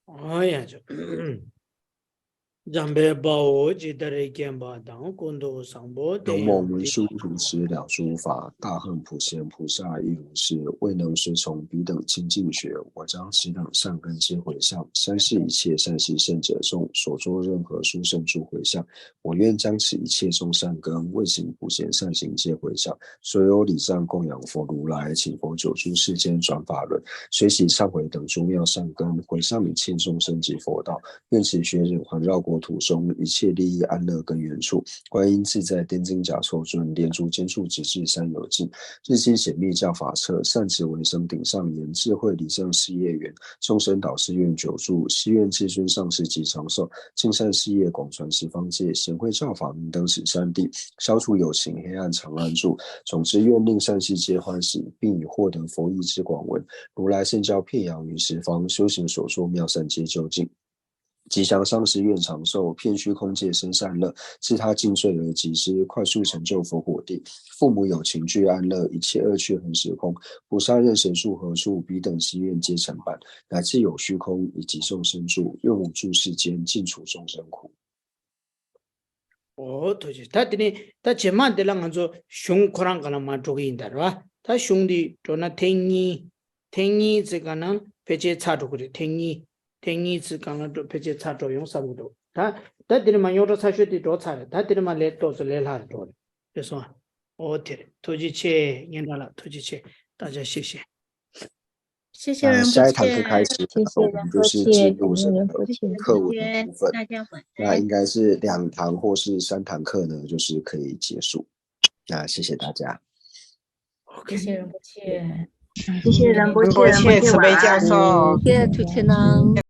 哎呀，就让别把我记得的见吧，当公道上波的。容我文殊如持了诸法，大恨普贤菩萨亦如是，未能随从彼等亲近学，我将此等善根皆回向。三世一切善事圣者众所作任何殊胜诸回向，我愿将此一切众善根未行普贤善行皆回向。所有礼赞供养佛如来，请佛久住世间转法轮，随喜忏悔等诸妙善根回向一切众生及佛道，愿此学忍环绕国土中一切利益安乐根源处。观音自在殿经甲臭尊，莲珠坚处直至三有尽。日心显密教法册，善持为生顶上言，智慧理正事业缘，众生导师愿久住，希愿至尊上师及长寿，尽善事业广传十方界，显慧教法明灯十三地，消除有情黑暗常安住。总之愿令善世皆欢喜，并以获得佛意之广闻，如来圣教遍扬于十方，修行所说妙善皆究竟。吉祥上师愿长寿，遍虚空界生善乐，自他尽瘁而及之，快速成就佛果地。父母有情具安乐，一切恶趣恒时空。菩萨任神数何处，彼等希愿皆成办。乃至有虚空以及众生住，愿无住世间，尽除众生苦。도지 다들이 다 제만들랑 안저 슝코랑 가나마 쪽에 인다라 다 슝디 도나 탱이 지가는 배제 차도 그래 탱이 지가는 또 배제 차도 용사도 다들이만 요로 사셔디 도 차래 다들이만 레토스 레라 도 그래서 어때 도지체 연달아 도지체大家谢谢谢谢仁波下一堂课切，开始，我们就是进入这个课文的部分。大家晚那安。应该是2堂或是3堂课呢，就是可以结束。那谢谢大家。谢谢仁波切，谢谢仁波切，仁波切慈悲教授谢谢主持人。